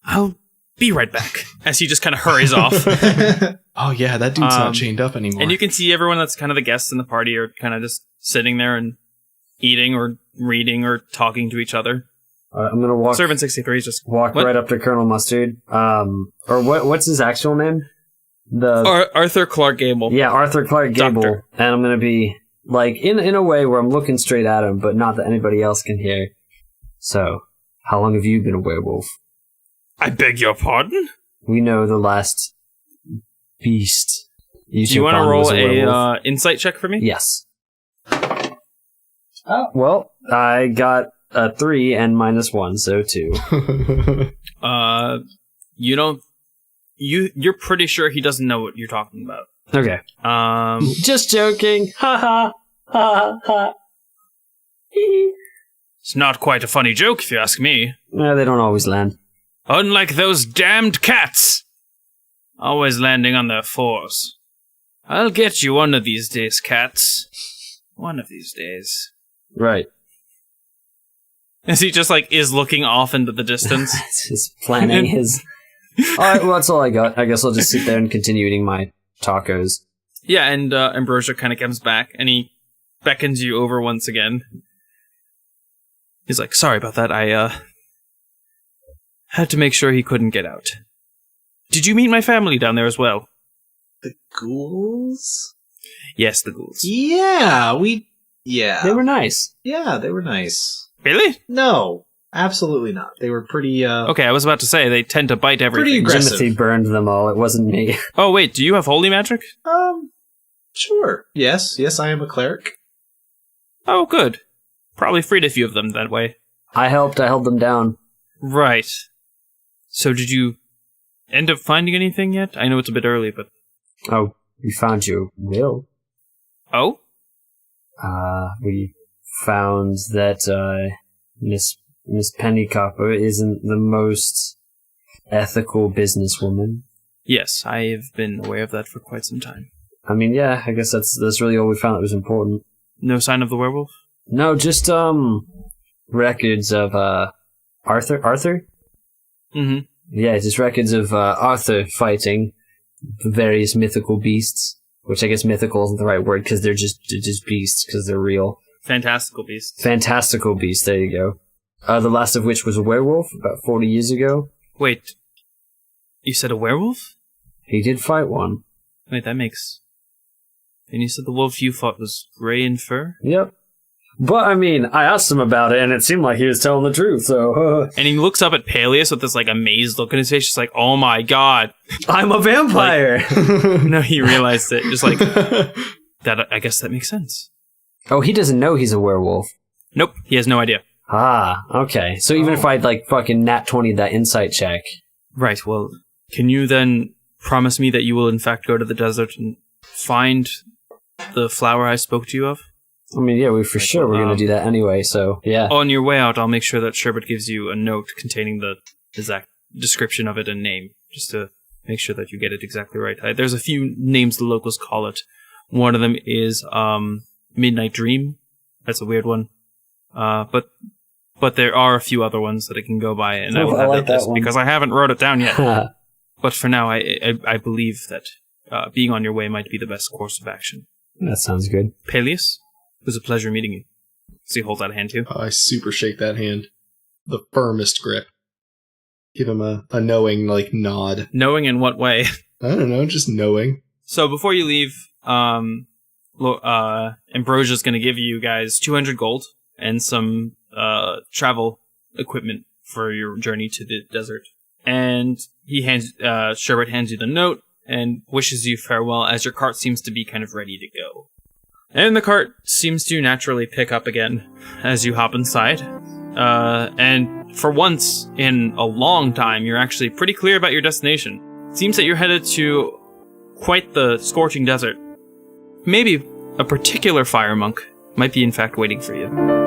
I'll be right back. As he just kind of hurries off. Oh yeah, that dude's not chained up anymore. And you can see everyone that's kind of the guests in the party are kind of just sitting there and eating or reading or talking to each other. I'm gonna walk. Servant 63 is just Walk what? right up to Colonel Mustard. Or what's his actual name? Arthur Clark Gable. Yeah, Arthur Clark Gable. Doctor. And I'm gonna be like in a way where I'm looking straight at him, but not that anybody else can hear. So, how long have you been a werewolf? I beg your pardon? We know the last beast. Do you want to roll a insight check for me? Yes. Oh, well, I got a 3 and -1, so 2. You don't. You're pretty sure he doesn't know what you're talking about. Okay. Just joking. Ha ha. Ha ha. It's not quite a funny joke, if you ask me. No, they don't always land. Unlike those damned cats! Always landing on their fours. I'll get you one of these days, cats. One of these days. Right. As he just, is looking off into the distance. Just planning his... Alright, well, that's all I got. I guess I'll just sit there and continue eating my tacos. Yeah, and Ambrosia kind of comes back, and he beckons you over once again. He's like, sorry about that, I, had to make sure he couldn't get out. Did you meet my family down there as well? The ghouls? Yes, the ghouls. Yeah, They were nice. Yeah, they were nice. Really? No, absolutely not. They were pretty, Okay, I was about to say, they tend to bite everything. Pretty aggressive. Jimothy burned them all. It wasn't me. Oh, wait, do you have holy magic? Sure. Yes, I am a cleric. Oh, good. Probably freed a few of them that way. I held them down. Right. So did you end up finding anything yet? I know it's a bit early, but... Oh, we found your will. Oh? We found that, Miss Pennycopper isn't the most ethical businesswoman. Yes, I have been aware of that for quite some time. I mean, yeah, I guess that's really all we found that was important. No sign of the werewolf? No, just, records of, Arthur? Mm-hmm. Yeah, just records of, Arthur fighting various mythical beasts, which I guess mythical isn't the right word, because they're just beasts, because they're real. Fantastical beasts. Fantastical beasts, there you go. The last of which was a werewolf, about 40 years ago. Wait. You said a werewolf? He did fight one. Wait, that makes... And you said the wolf you fought was grey in fur? Yep. But, I mean, I asked him about it, and it seemed like he was telling the truth, so... And he looks up at Paelius with this, amazed look on his face, just like, oh my god. I'm a vampire! No, he realized it. Just like, that. I guess that makes sense. Oh, he doesn't know he's a werewolf. Nope, he has no idea. Ah, okay. So even if I'd, fucking nat 20 that insight check... Right, well, can you then promise me that you will in fact go to the desert and find the flower I spoke to you of? I mean, yeah, we're going to do that anyway, so, yeah. On your way out, I'll make sure that Sherbet gives you a note containing the exact description of it and name, just to make sure that you get it exactly right. There's a few names the locals call it. One of them is Midnight Dream. That's a weird one. But there are a few other ones that it can go by, and I will have that list because I haven't wrote it down yet. But for now, I believe that being on your way might be the best course of action. That sounds good. Paelius, it was a pleasure meeting you. So he holds out a hand to you. I super shake that hand. The firmest grip. Give him a knowing, nod. Knowing in what way? I don't know, just knowing. So before you leave, Ambrosia's going to give you guys 200 gold and some travel equipment for your journey to the desert. And Sherbert hands you the note and wishes you farewell as your cart seems to be kind of ready to go. And the cart seems to naturally pick up again as you hop inside. And for once in a long time, you're actually pretty clear about your destination. It seems that you're headed to quite the scorching desert. Maybe a particular fire monk might be in fact waiting for you.